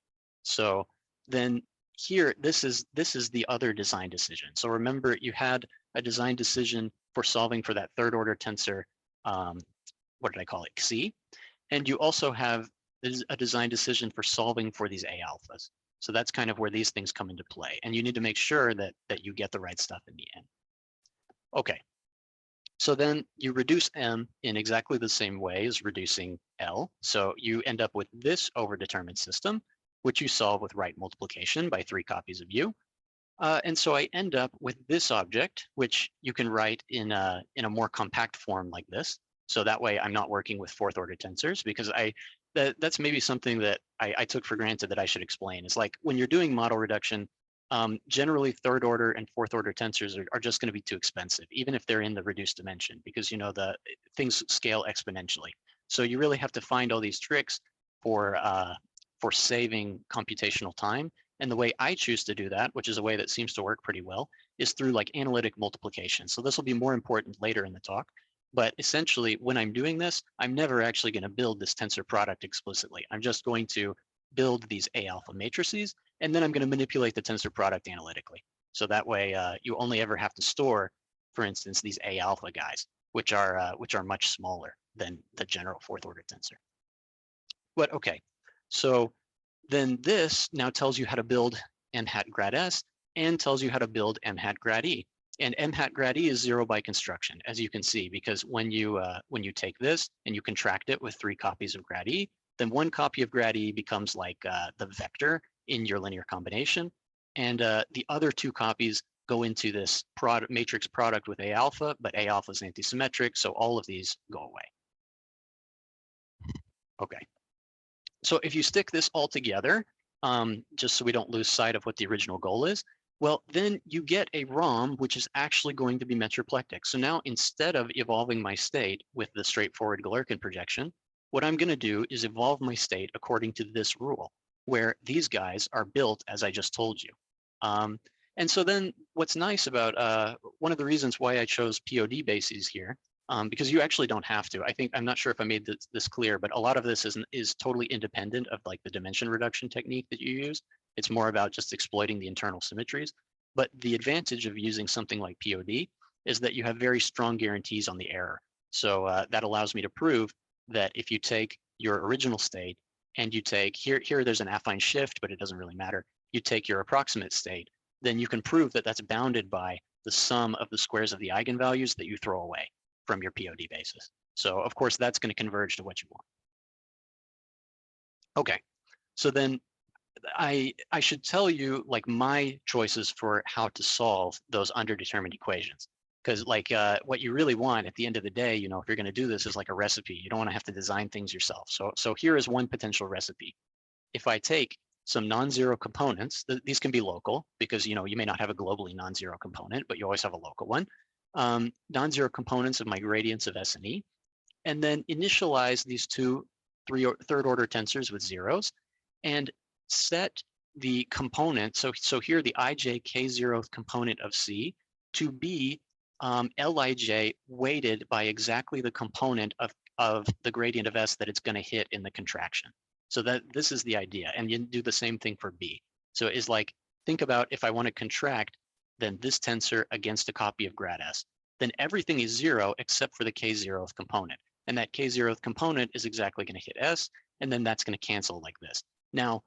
So then here, this is the other design decision. So remember, you had a design decision for solving for that third order tensor, what did I call it, Xi? And you also have a design decision for solving for these A alphas. So that's kind of where these things come into play. And you need to make sure that you get the right stuff in the end. Okay, so then you reduce M in exactly the same way as reducing L. So you end up with this overdetermined system, which you solve with right multiplication by 3 copies of U. And so I end up with this object, which you can write in a more compact form like this. So that way I'm not working with fourth order tensors, because that's maybe something that I took for granted that I should explain. Is like, when you're doing model reduction, generally third order and fourth order tensors are just going to be too expensive, even if they're in the reduced dimension, because the things scale exponentially. So you really have to find all these tricks for saving computational time. And the way I choose to do that, which is a way that seems to work pretty well, is through like analytic multiplication. So this will be more important later in the talk. But essentially, when I'm doing this, I'm never actually going to build this tensor product explicitly. I'm just going to build these A alpha matrices, and then I'm going to manipulate the tensor product analytically. So that way, you only ever have to store, for instance, these A alpha guys, which are much smaller than the general fourth order tensor. But okay, so then this now tells you how to build M hat grad S, and tells you how to build M hat grad E. And M hat grad E is 0 by construction, as you can see, because when you take this and you contract it with 3 copies of grad E, then 1 copy of grad E becomes like the vector in your linear combination, and the other 2 copies go into this matrix product with A alpha, but A alpha is antisymmetric, so all of these go away. Okay, so if you stick this all together, just so we don't lose sight of what the original goal is, well, then you get a ROM, which is actually going to be metriplectic. So now, instead of evolving my state with the straightforward Galerkin projection, what I'm going to do is evolve my state according to this rule, where these guys are built as I just told you. And so then what's nice about one of the reasons why I chose POD bases here, because you actually don't have to. I'm not sure if I made this clear, but a lot of this is totally independent of like the dimension reduction technique that you use. It's more about just exploiting the internal symmetries. But the advantage of using something like POD is that you have very strong guarantees on the error. So that allows me to prove that if you take your original state and you take, here there's an affine shift, but it doesn't really matter. You take your approximate state, then you can prove that that's bounded by the sum of the squares of the eigenvalues that you throw away from your POD basis. So of course, that's going to converge to what you want. Okay, so then I should tell you like my choices for how to solve those underdetermined equations, because like what you really want at the end of the day, if you're going to do this is like a recipe. You don't want to have to design things yourself. So here is one potential recipe. If I take some non-zero components, these can be local, because you may not have a globally non-zero component, but you always have a local one. Non-zero components of my gradients of S and E, and then initialize these 2 third order tensors with zeros, and set the component, so here the ijk zeroth component of C to be Lij weighted by exactly the component of the gradient of S that it's going to hit in the contraction. So that this is the idea. And you do the same thing for B. So it's like, think about if I want to contract, then this tensor against a copy of grad S, then everything is 0 except for the K0th component. And that K0th component is exactly going to hit S, and then that's going to cancel like this. Now,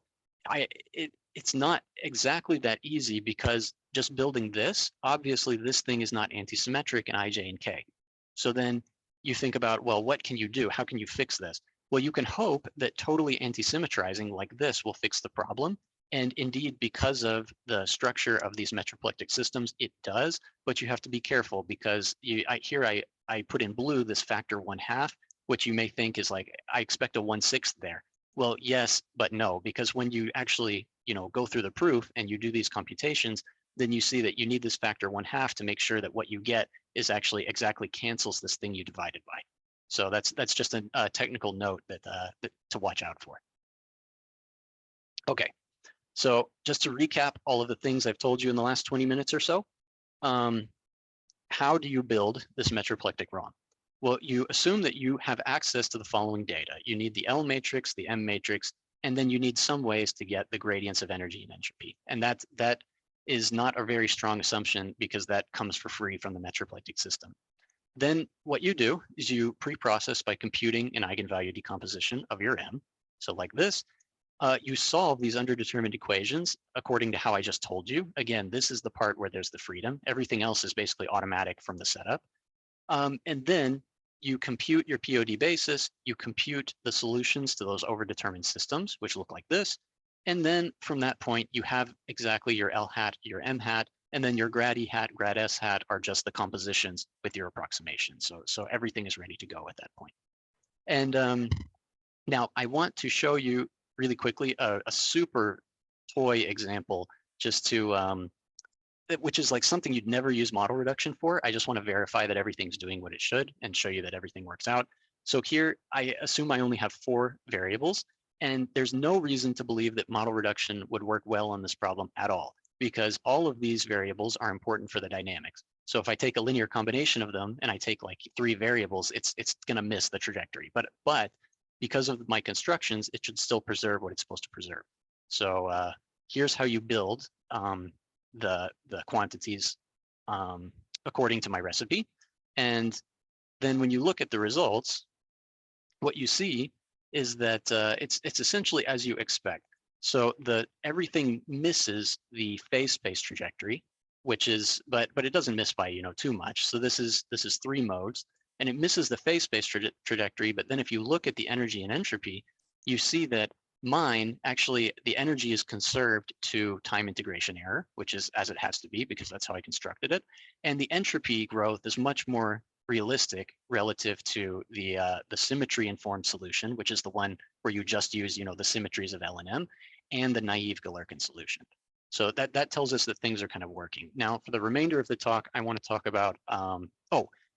it's not exactly that easy because just building this, obviously this thing is not anti-symmetric in IJ and K. So then you think about, well, what can you do? How can you fix this? Well, you can hope that totally anti-symmetrizing like this will fix the problem. And indeed, because of the structure of these metriplectic systems, it does, but you have to be careful because I put in blue this factor 1/2, which you may think is like, I expect a 1/6 there. Well, yes, but no, because when you actually, go through the proof and you do these computations, then you see that you need this factor 1/2 to make sure that what you get is actually exactly cancels this thing you divided by. So that's just a technical note that to watch out for. Okay, so just to recap all of the things I've told you in the last 20 minutes or so, how do you build this metriplectic ROM? Well, you assume that you have access to the following data. You need the L matrix, the M matrix, and then you need some ways to get the gradients of energy and entropy. And that is not a very strong assumption because that comes for free from the metriplectic system. Then what you do is you pre-process by computing an eigenvalue decomposition of your M. So like this, you solve these underdetermined equations according to how I just told you. Again, this is the part where there's the freedom. Everything else is basically automatic from the setup. And then you compute your POD basis, you compute the solutions to those overdetermined systems, which look like this. And then from that point, you have exactly your L hat, your M hat, and then your grad E hat, grad S hat are just the compositions with your approximation. So everything is ready to go at that point. And now I want to show you really quickly a super toy example just to, which is like something you'd never use model reduction for. I just want to verify that everything's doing what it should and show you that everything works out. So here, I assume I only have 4 variables, and there's no reason to believe that model reduction would work well on this problem at all, because all of these variables are important for the dynamics. So if I take a linear combination of them and I take like 3 variables, it's gonna miss the trajectory. But because of my constructions, it should still preserve what it's supposed to preserve. So here's how you build the quantities according to my recipe. And then when you look at the results, what you see is that it's essentially as you expect. So everything misses the phase space trajectory, which is, but it doesn't miss by too much. So this is 3 modes, and it misses the phase space trajectory. But then if you look at the energy and entropy, you see that mine, actually, the energy is conserved to time integration error, which is as it has to be because that's how I constructed it. And the entropy growth is much more realistic relative to the symmetry informed solution, which is the one where you just use the symmetries of L and M, and the naive Galerkin solution. So that tells us that things are kind of working. Now, for the remainder of the talk, I want to talk about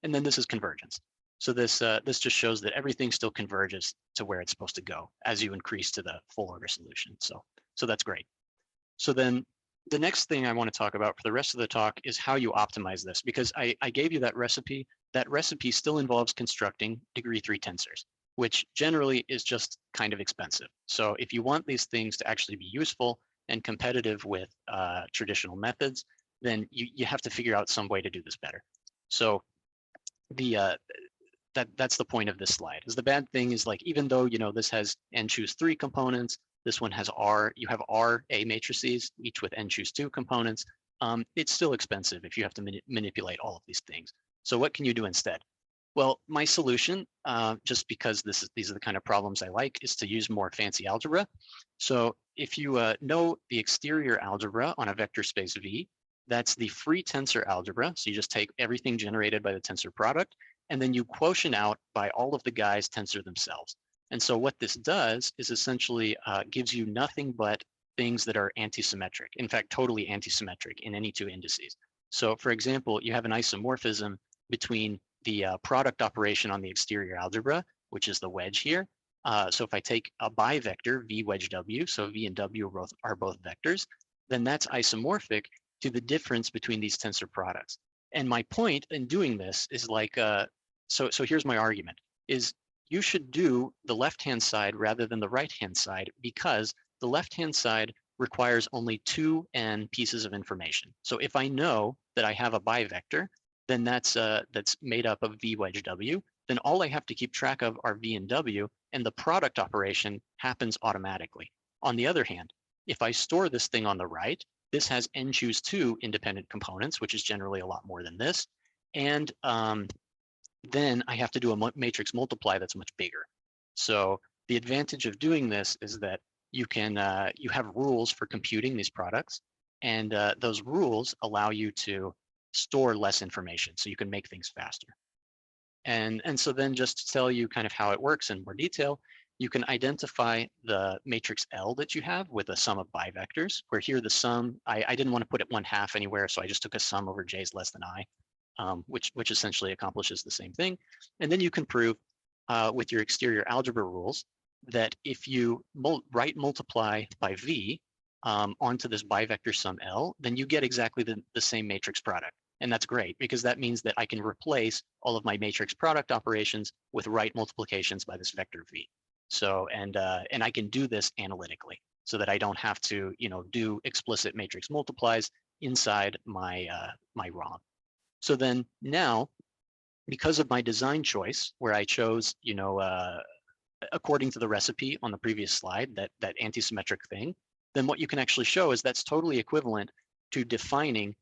and then this is convergence. So this just shows that everything still converges to where it's supposed to go as you increase to the full order solution. So that's great. So then the next thing I want to talk about for the rest of the talk is how you optimize this, because I gave you that recipe. That recipe still involves constructing degree 3 tensors, which generally is just kind of expensive. So if you want these things to actually be useful and competitive with traditional methods, then you have to figure out some way to do this better. So that's the point of this slide. Is the bad thing is, like, even though this has n choose 3 components, this one has R, you have R A matrices, each with n choose 2 components. It's still expensive if you have to manipulate all of these things. So what can you do instead? Well, my solution, just because these are the kind of problems I like, is to use more fancy algebra. So if you know the exterior algebra on a vector space V, that's the free tensor algebra. So you just take everything generated by the tensor product, and then you quotient out by all of the guys tensor themselves. And so what this does is essentially gives you nothing but things that are anti-symmetric. In fact, totally anti-symmetric in any 2 indices. So for example, you have an isomorphism between the product operation on the exterior algebra, which is the wedge here. So if I take a bivector, V wedge W, so V and W are both vectors, then that's isomorphic to the difference between these tensor products. And my point in doing this is like, so here's my argument, is you should do the left-hand side rather than the right-hand side, because the left-hand side requires only 2n pieces of information. So if I know that I have a bivector, then that's made up of v wedge w, then all I have to keep track of are v and w, and the product operation happens automatically. On the other hand, if I store this thing on the right, this has n choose 2 independent components, which is generally a lot more than this. And then I have to do a matrix multiply that's much bigger. So the advantage of doing this is that you can you have rules for computing these products, and those rules allow you to store less information, so you can make things faster. And so then, just to tell you kind of how it works in more detail, you can identify the matrix L that you have with a sum of bivectors, where here the sum, I didn't want to put it 1/2 anywhere, so I just took a sum over j is less than I, which essentially accomplishes the same thing. And then you can prove with your exterior algebra rules that if you right multiply by v onto this bivector sum L, then you get exactly the same matrix product. And that's great, because that means that I can replace all of my matrix product operations with right multiplications by this vector v. So, and I can do this analytically, so that I don't have to, do explicit matrix multiplies inside my my ROM. So then now, because of my design choice, where I chose, according to the recipe on the previous slide, that anti-symmetric thing, then what you can actually show is that's totally equivalent to defining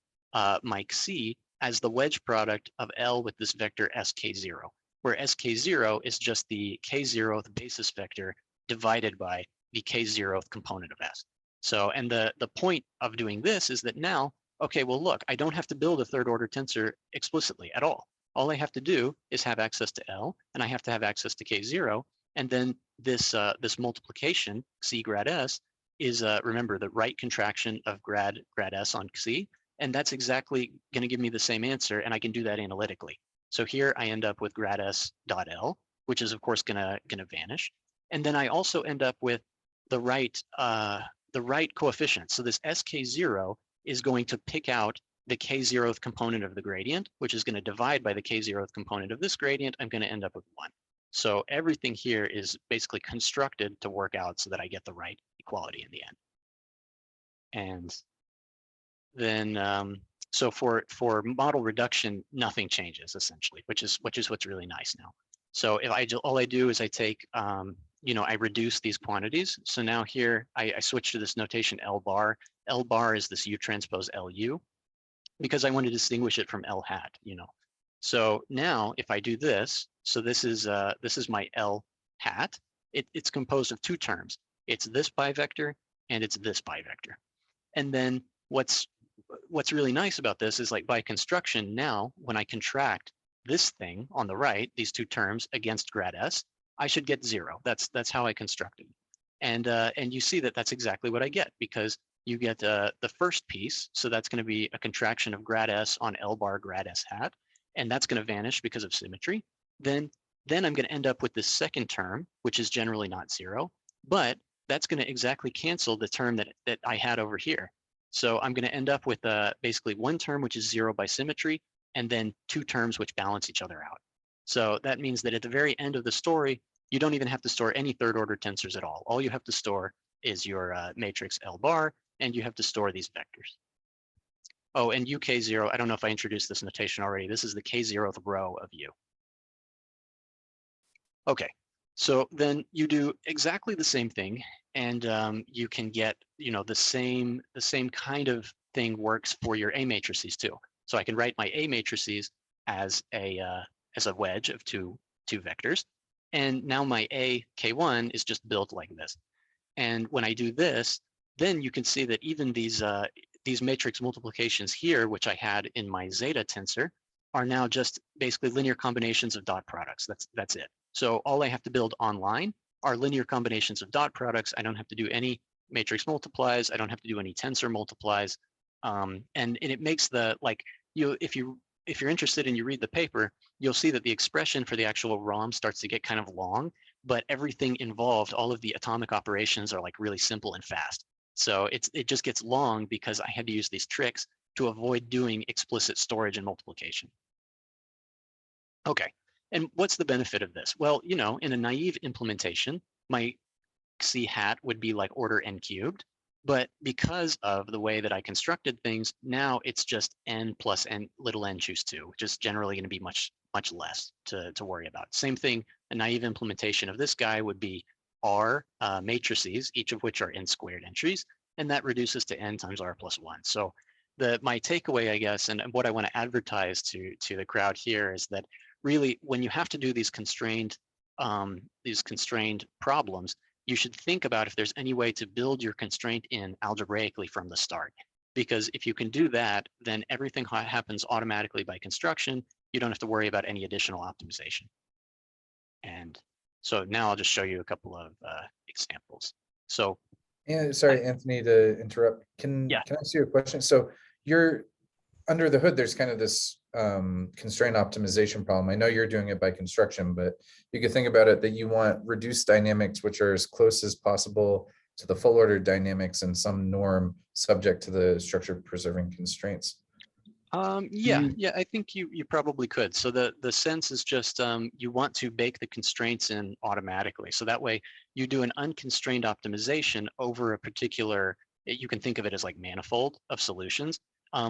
my Xi as the wedge product of L with this vector sk0, where sk0 is just the k0th basis vector divided by the k0th component of S. So, and the point of doing this is that now, okay, well, look, I don't have to build a third order tensor explicitly at all. All I have to do is have access to L, and I have to have access to k0, and then this this multiplication, Xi grad S, is, remember, the right contraction of grad S on Xi, and that's exactly going to give me the same answer, and I can do that analytically. So here I end up with grad S dot L, which is of course gonna vanish, and then I also end up with the right coefficient. So this sk0 is going to pick out the k0th component of the gradient, which is going to divide by the k0th component of this gradient. I'm going to end up with 1. So everything here is basically constructed to work out so that I get the right equality in the end. And then, so for model reduction, nothing changes essentially, which is what's really nice now. So if all I do is I take, I reduce these quantities. So now here I switch to this notation L bar. L bar is this U transpose LU, because I want to distinguish it from L hat, So now if I do this, so this is my L hat. It's composed of 2 terms. It's this bivector and it's this bivector. And then what's really nice about this is, like, by construction now, when I contract this thing on the right, these 2 terms against grad S, I should get 0. That's how I constructed. And you see that that's exactly what I get, because you get the first piece. So that's going to be a contraction of grad S on L bar grad S hat, and that's going to vanish because of symmetry. Then I'm going to end up with this second term, which is generally not 0, but that's going to exactly cancel the term that I had over here. So I'm going to end up with basically 1 term which is 0 by symmetry, and then 2 terms which balance each other out. So that means that at the very end of the story, you don't even have to store any third order tensors at all. All you have to store is your matrix L bar, and you have to store these vectors. Oh, and UK0, I don't know if I introduced this notation already. This is the k0th row of U. Okay, so then you do exactly the same thing, and you can get, the same kind of thing works for your A matrices too. So I can write my A matrices as a wedge of two vectors, and now my A K1 is just built like this. And when I do this, then you can see that even these matrix multiplications here, which I had in my zeta tensor, are now just basically linear combinations of dot products. That's it. So all I have to build online are linear combinations of dot products. I don't have to do any matrix multiplies. I don't have to do any tensor multiplies. And it makes if you're interested and you read the paper, you'll see that the expression for the actual ROM starts to get kind of long, but everything involved, all of the atomic operations, are like really simple and fast. So it just gets long because I had to use these tricks to avoid doing explicit storage and multiplication. Okay, and what's the benefit of this? Well, you know, in a naive implementation, my C hat would be like order n cubed, but because of the way that I constructed things, now it's just n plus n little n choose 2, which is generally going to be much less to worry about. Same thing, a naive implementation of this guy would be r matrices, each of which are n squared entries, and that reduces to n times r plus 1. So my takeaway, I guess, and what I want to advertise to the crowd here is that really, when you have to do these constrained problems, you should think about if there's any way to build your constraint in algebraically from the start. Because if you can do that, then everything happens automatically by construction. You don't have to worry about any additional optimization. And so now I'll just show you a couple of examples. So, yeah, sorry, Anthony, to interrupt. Can I ask you a question? So you're under the hood, there's kind of this constraint optimization problem. I know you're doing it by construction, but you could think about it that you want reduced dynamics, which are as close as possible to the full order dynamics and some norm subject to the structure preserving constraints. Yeah, I think you probably could. So the sense is just you want to bake the constraints in automatically. So that way you do an unconstrained optimization over a particular, you can think of it as like manifold of solutions,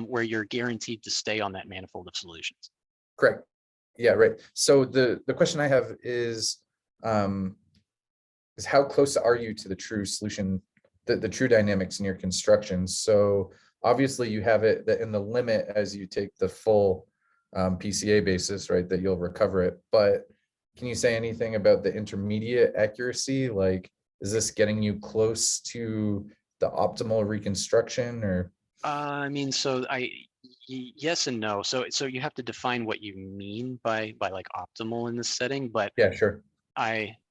where you're guaranteed to stay on that manifold of solutions. Correct. Yeah, right. So the question I have is how close are you to the true solution, the true dynamics in your construction? So obviously you have it that in the limit as you take the full PCA basis, right, that you'll recover it. But can you say anything about the intermediate accuracy? Like, is this getting you close to the optimal reconstruction, or? I mean, so yes and no. So you have to define what you mean by like optimal in this setting. But yeah, sure.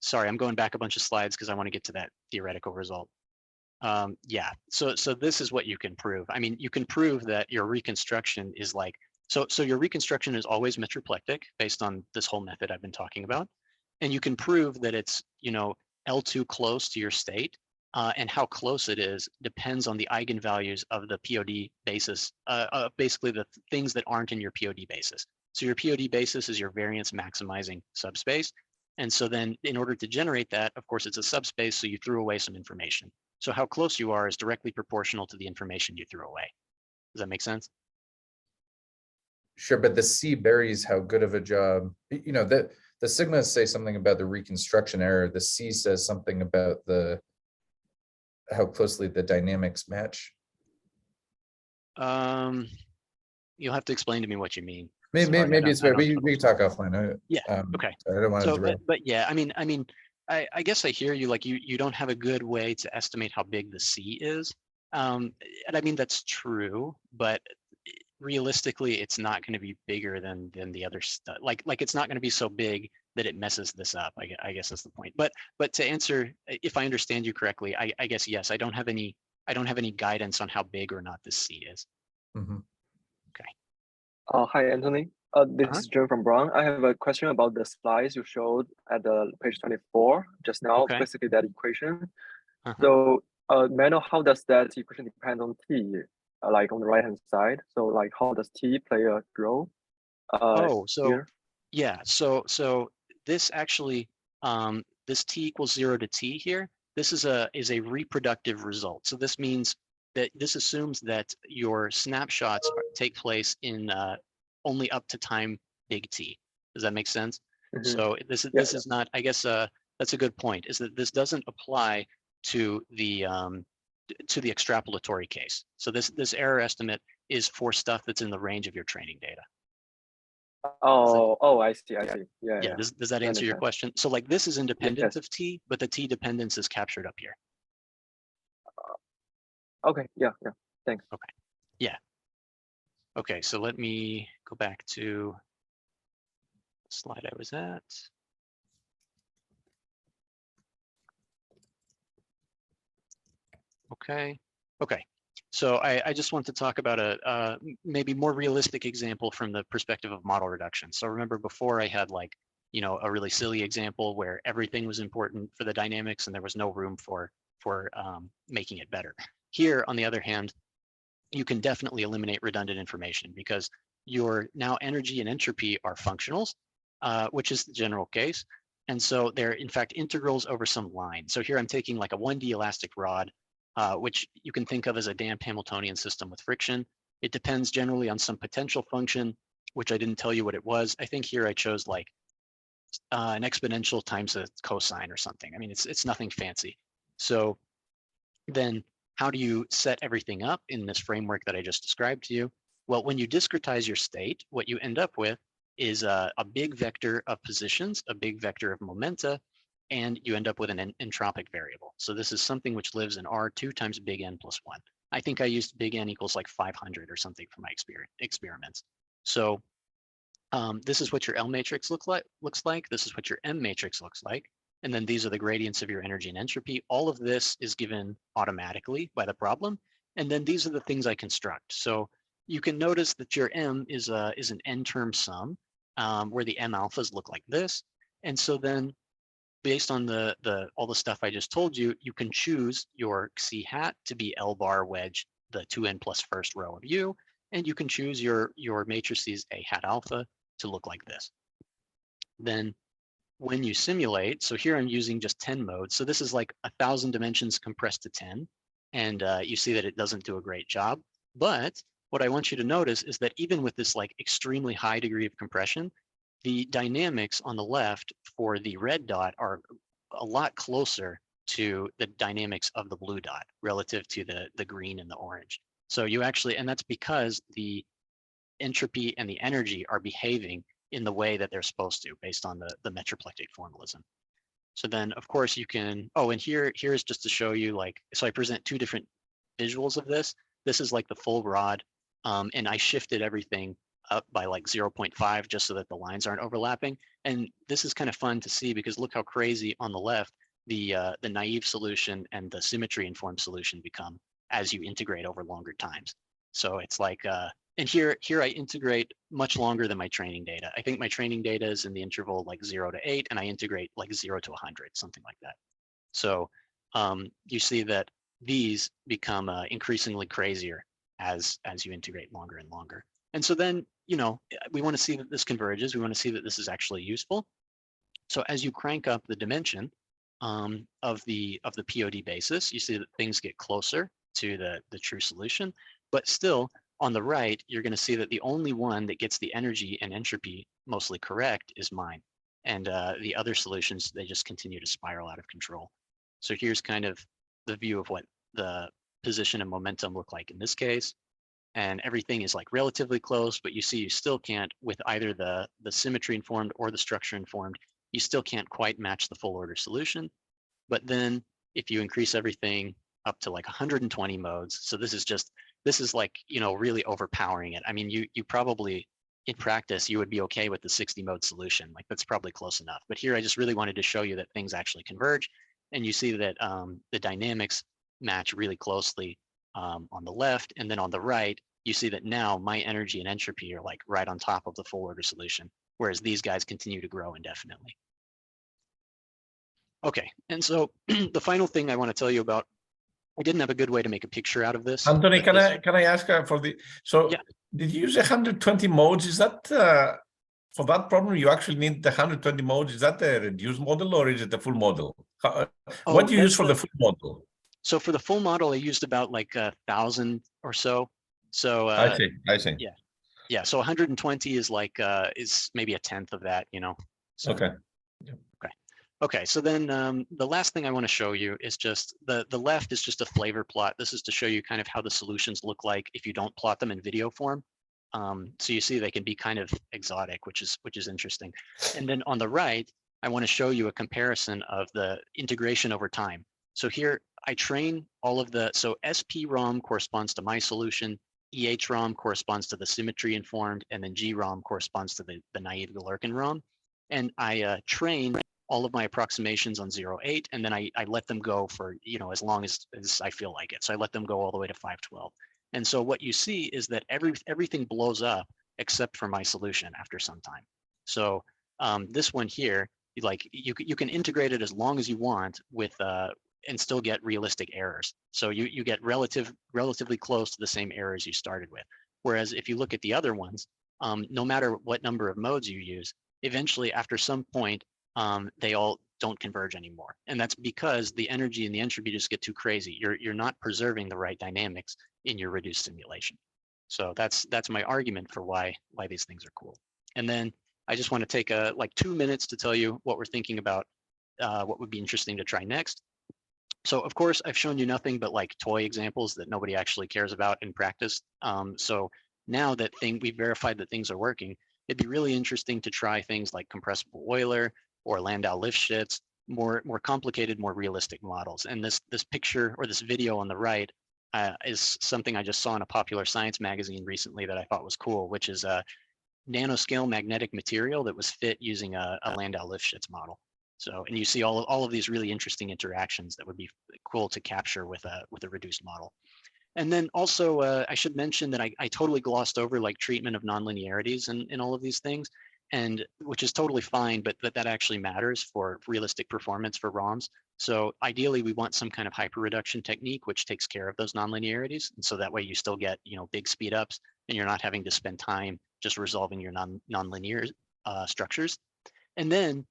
Sorry, I'm going back a bunch of slides because I want to get to that theoretical result. Yeah, so this is what you can prove. I mean, you can prove that your reconstruction is like, so your reconstruction is always metriplectic based on this whole method I've been talking about. And you can prove that it's, you know, L2 close to your state, and how close it is depends on the eigenvalues of the POD basis, basically the things that aren't in your POD basis. So your POD basis is your variance maximizing subspace. And so then in order to generate that, of course, it's a subspace, so you threw away some information. So how close you are is directly proportional to the information you threw away. Does that make sense? Sure, but the C buries how good of a job, you know, the sigmas say something about the reconstruction error. The C says something about how closely the dynamics match. You'll have to explain to me what you mean. Maybe it's fair, but we can talk offline. Yeah. Okay. I don't want to. But yeah, I mean, I guess I hear you. Like you don't have a good way to estimate how big the C is, and I mean that's true. But realistically, it's not going to be bigger than the other stuff. Like it's not going to be so big that it messes this up. I guess that's the point. But to answer, if I understand you correctly, I guess yes. I don't have any guidance on how big or not this C is. Mm-hmm. Okay. Hi, Anthony. This is John from Brown. I have a question about the slides you showed at the page 24 just now, Okay. basically that equation. So may I know how does that equation depend on T, like on the right-hand side? So like how does T play a role? Here? Yeah, so this actually, this T equals 0 to T here, this is a reproductive result. So this means that this assumes that your snapshots take place in only up to time big T. Does that make sense? Mm-hmm. So this is not, I guess that's a good point, is that this doesn't apply to the extrapolatory case. So this error estimate is for stuff that's in the range of your training data. I see. Yeah. Does that answer your question? So like this is independent of T, but the T dependence is captured up here. Okay. Yeah. Thanks. Okay. Yeah. Okay. So let me go back to the slide I was at. Okay. So I just want to talk about a maybe more realistic example from the perspective of model reduction. So remember before I had like, you know, a really silly example where everything was important for the dynamics and there was no room for making it better. Here, on the other hand, you can definitely eliminate redundant information because your now energy and entropy are functionals, which is the general case. And so they're in fact integrals over some line. So here I'm taking like a 1D elastic rod, which you can think of as a damped Hamiltonian system with friction. It depends generally on some potential function, which I didn't tell you what it was. I think here I chose like an exponential times a cosine or something. I mean, it's nothing fancy. So then how do you set everything up in this framework that I just described to you? Well, when you discretize your state, what you end up with is a big vector of positions, a big vector of momenta, and you end up with an entropic variable. So this is something which lives in R2 times big N plus 1. I think I used big N equals like 500 or something for my experiments. So this is what your L matrix looks like. This is what your M matrix looks like. And then these are the gradients of your energy and entropy. All of this is given automatically by the problem. And then these are the things I construct. So you can notice that your M is an n-term sum where the M alphas look like this. And so then based on all the stuff I just told you, you can choose your Xi hat to be L bar wedge, the 2n plus first row of U, and you can choose your matrices A hat alpha to look like this. Then when you simulate, so here I'm using just 10 modes. So this is like 1,000 dimensions compressed to 10. And you see that it doesn't do a great job. But what I want you to notice is that even with this like extremely high degree of compression, the dynamics on the left for the red dot are a lot closer to the dynamics of the blue dot relative to the green and the orange. So you actually, and that's because the entropy and the energy are behaving in the way that they're supposed to based on the metriplectic formalism. So then of course you can, oh, and here's just to show you like, so I present two different visuals of this. This is like the full rod, and I shifted everything up by like 0.5 just so that the lines aren't overlapping. And this is kind of fun to see because look how crazy on the left, the naive solution and the symmetry informed solution become as you integrate over longer times. So it's like, and here I integrate much longer than my training data. I think my training data is in the interval like 0 to 8, and I integrate like 0 to 100, something like that. So you see that these become increasingly crazier as you integrate longer and longer. And so then, you know, we want to see that this converges. We want to see that this is actually useful. So as you crank up the dimension of the POD basis, you see that things get closer to the true solution, but still on the right, you're going to see that the only one that gets the energy and entropy mostly correct is mine. And the other solutions, they just continue to spiral out of control. So here's kind of the view of what the position and momentum look like in this case. And everything is like relatively close, but you see you still can't, with either the symmetry informed or the structure informed, you still can't quite match the full order solution. But then if you increase everything up to like 120 modes, so this is like, you know, really overpowering it. I mean, you probably in practice, you would be okay with the 60 mode solution. Like that's probably close enough. But here I just really wanted to show you that things actually converge. And you see that the dynamics match really closely on the left. And then on the right, you see that now my energy and entropy are like right on top of the full order solution, whereas these guys continue to grow indefinitely. Okay, and so the final thing I want to tell you about, I didn't have a good way to make a picture out of this. Anthony, can I ask for the, so yeah. Did you use 120 modes? Is that for that problem you actually need the 120 modes? Is that a reduced model or is it the full model? What do you use for the full model? So for the full model, I used about like 1,000 or so. So I see. Yeah. So 120 is like is maybe a tenth of that, you know. So, okay. Okay. So then the last thing I want to show you is just the left is just a flavor plot. This is to show you kind of how the solutions look like if you don't plot them in video form. So you see they can be kind of exotic, which is interesting. And then on the right, I want to show you a comparison of the integration over time. So here I train all of so SP-ROM corresponds to my solution, EH-ROM corresponds to the symmetry informed, and then G-ROM corresponds to the naive Galerkin ROM. And I train all of my approximations on 0.8, and then I let them go for, you know, as long as I feel like it. So I let them go all the way to 512. And so what you see is that everything blows up except for my solution after some time. So this one here, like you can integrate it as long as you want with and still get realistic errors. So you get relatively close to the same errors you started with. Whereas if you look at the other ones, no matter what number of modes you use, eventually after some point, they all don't converge anymore. And that's because the energy and the entropy just get too crazy. You're not preserving the right dynamics in your reduced simulation. So that's my argument for why these things are cool. And then I just want to take like 2 minutes to tell you what we're thinking about, what would be interesting to try next. So of course, I've shown you nothing but like toy examples that nobody actually cares about in practice. So now that we've verified that things are working, it'd be really interesting to try things like compressible Euler or Landau Lifshitz, more complicated, more realistic models. And this picture or this video on the right is something I just saw in a popular science magazine recently that I thought was cool, which is a nanoscale magnetic material that was fit using a Landau Lifshitz model. So, and you see all of these really interesting interactions that would be cool to capture with a reduced model. And then also, I should mention that I totally glossed over like treatment of nonlinearities in all of these things, and which is totally fine, but that actually matters for realistic performance for ROMs. So ideally, we want some kind of hyperreduction technique which takes care of those nonlinearities, and so that way you still get big speed ups, and you're not having to spend time just resolving your nonlinear structures. And then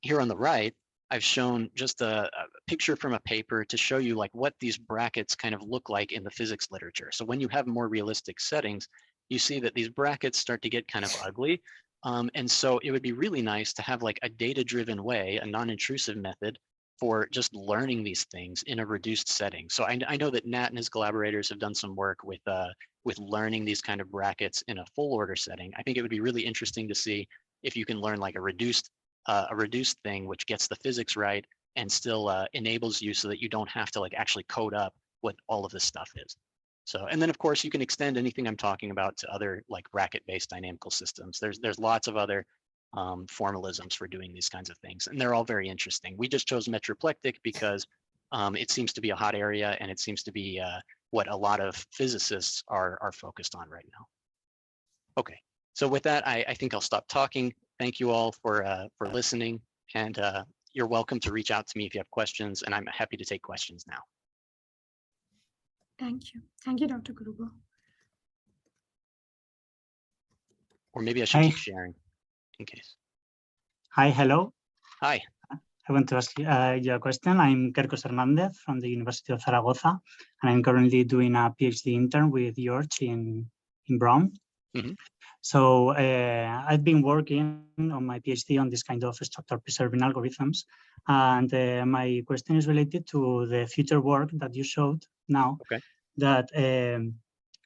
here on the right, I've shown just a picture from a paper to show you like what these brackets kind of look like in the physics literature. So when you have more realistic settings, you see that these brackets start to get kind of ugly. And so it would be really nice to have like a data-driven way, a non-intrusive method for just learning these things in a reduced setting. So I know that Nat and his collaborators have done some work with learning these kind of brackets in a full order setting. I think it would be really interesting to see if you can learn like a reduced thing which gets the physics right and still enables you so that you don't have to like actually code up what all of this stuff is. So, and then of course you can extend anything I'm talking about to other like bracket-based dynamical systems. There's lots of other formalisms for doing these kinds of things, and they're all very interesting. We just chose metriplectic because it seems to be a hot area, and it seems to be what a lot of physicists are focused on right now. Okay, so with that, I think I'll stop talking. Thank you all for listening, and you're welcome to reach out to me if you have questions, and I'm happy to take questions now. Thank you, Dr. Gruber. Or maybe I should keep sharing in case. Hi, hello. Hi. I want to ask you a question. I'm Kerkos Hernandez from the University of Zaragoza, and I'm currently doing a PhD intern with George in Brown. Mm-hmm. So I've been working on my PhD on this kind of structure preserving algorithms. And my question is related to the future work that you showed now. Okay. That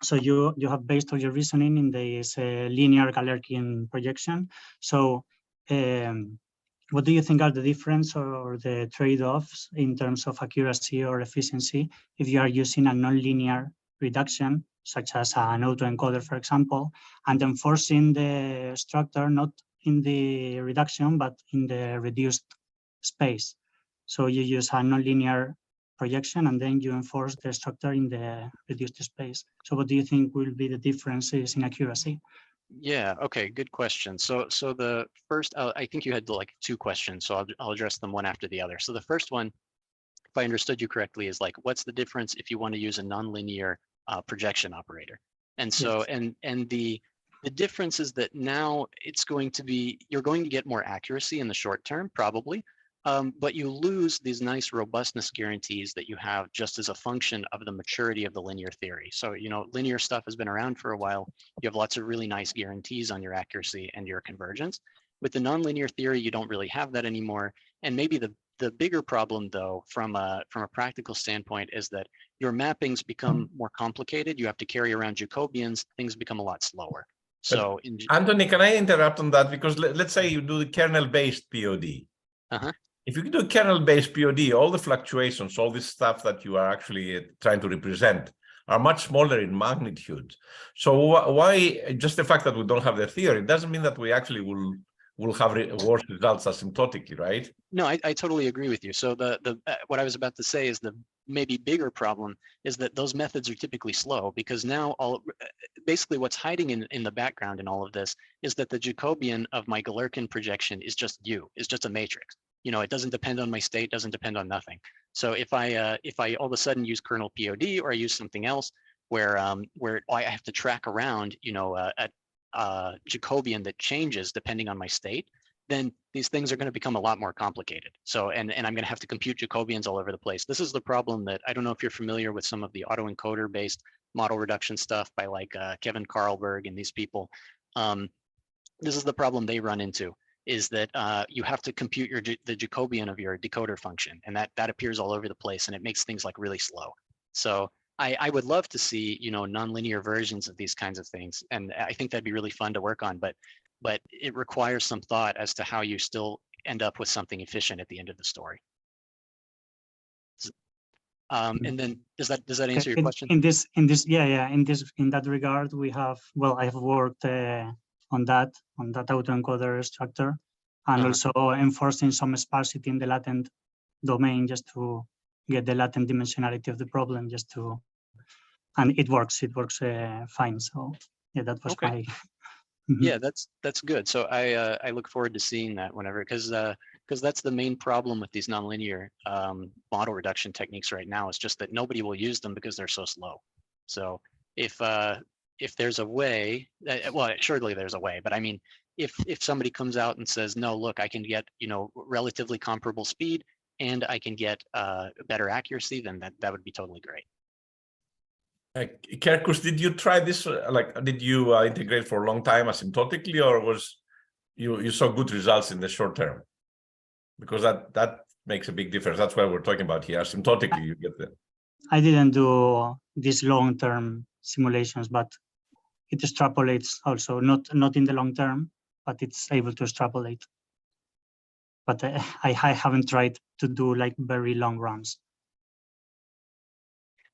so you have based all your reasoning in this linear Galerkin projection. So what do you think are the difference or the trade-offs in terms of accuracy or efficiency if you are using a nonlinear reduction, such as an autoencoder, for example, and enforcing the structure not in the reduction, but in the reduced space? So you use a nonlinear projection and then you enforce the structure in the reduced space. So what do you think will be the differences in accuracy? Yeah, okay, good question. So the first, I think you had like two questions, so I'll address them one after the other. So the first one, if I understood you correctly, is like, what's the difference if you want to use a nonlinear projection operator? And so, yes. and the difference is that now it's going to be, you're going to get more accuracy in the short term, probably, but you lose these nice robustness guarantees that you have just as a function of the maturity of the linear theory. So, linear stuff has been around for a while. You have lots of really nice guarantees on your accuracy and your convergence. With the nonlinear theory, you don't really have that anymore. And maybe the bigger problem, though, from a practical standpoint, is that your mappings become more complicated. You have to carry around Jacobians. Things become a lot slower. So, Anthony, can I interrupt on that? Because let's say you do the kernel-based POD. Uh-huh. If you do kernel-based POD, all the fluctuations, all this stuff that you are actually trying to represent are much smaller in magnitude. So why just the fact that we don't have the theory doesn't mean that we actually will have worse results asymptotically, right? No, I totally agree with you. So what I was about to say is the maybe bigger problem is that those methods are typically slow, because now basically what's hiding in the background in all of this is that the Jacobian of my Galerkin projection is just a matrix. it doesn't depend on my state, doesn't depend on nothing. So if I all of a sudden use kernel POD, or I use something else where I have to track around, a Jacobian that changes depending on my state, then these things are going to become a lot more complicated. So, and I'm going to have to compute Jacobians all over the place. This is the problem that, I don't know if you're familiar with some of the autoencoder based model reduction stuff by like Kevin Karlberg and these people. This is the problem they run into, is that you have to compute the Jacobian of your decoder function, and that appears all over the place, and it makes things like really slow. So I would love to see, nonlinear versions of these kinds of things, and I think that'd be really fun to work on, but it requires some thought as to how you still end up with something efficient at the end of the story. And then does that answer your question? In that regard, we have, well, I have worked on that autoencoder structure, and also enforcing some sparsity in the latent domain just to get the latent dimensionality of the problem, and it works fine. So yeah, that was my. Yeah, that's good. So I look forward to seeing that whenever, because that's the main problem with these nonlinear model reduction techniques right now, is just that nobody will use them because they're so slow. So if there's a way, well, surely there's a way, but I mean, if somebody comes out and says, no, look, I can get relatively comparable speed and I can get better accuracy, then that would be totally great. Kerkus, did you try this? Did you integrate for a long time asymptotically, or was you saw good results in the short term? Because that makes a big difference. That's what we're talking about here. Asymptotically, you get the. I didn't do these long-term simulations, but it extrapolates also, not in the long term, but it's able to extrapolate. But I haven't tried to do like very long runs.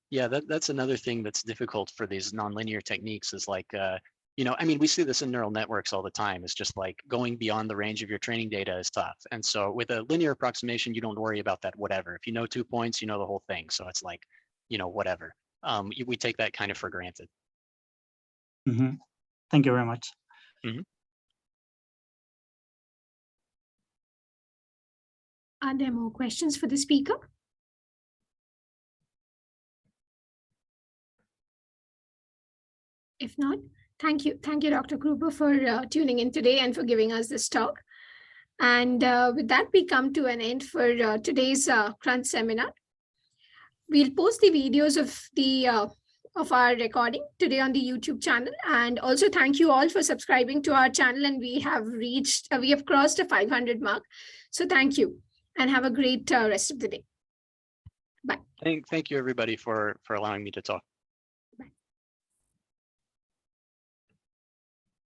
Yeah, that's another thing that's difficult for these nonlinear techniques, is like, I mean, we see this in neural networks all the time. It's just like going beyond the range of your training data is tough. And so with a linear approximation, you don't worry about that, whatever. If you know 2 points, you know the whole thing. So it's like, whatever. We take that kind of for granted. Thank you very much. Are there more questions for the speaker? If not, thank you, Dr. Gruber, for tuning in today and for giving us this talk. And with that, we come to an end for today's Crunch seminar. We'll post the videos of our recording today on the YouTube channel, and also thank you all for subscribing to our channel. And we have crossed a 500 mark. So thank you, and have a great rest of the day. Bye. Thank you, everybody, for allowing me to talk.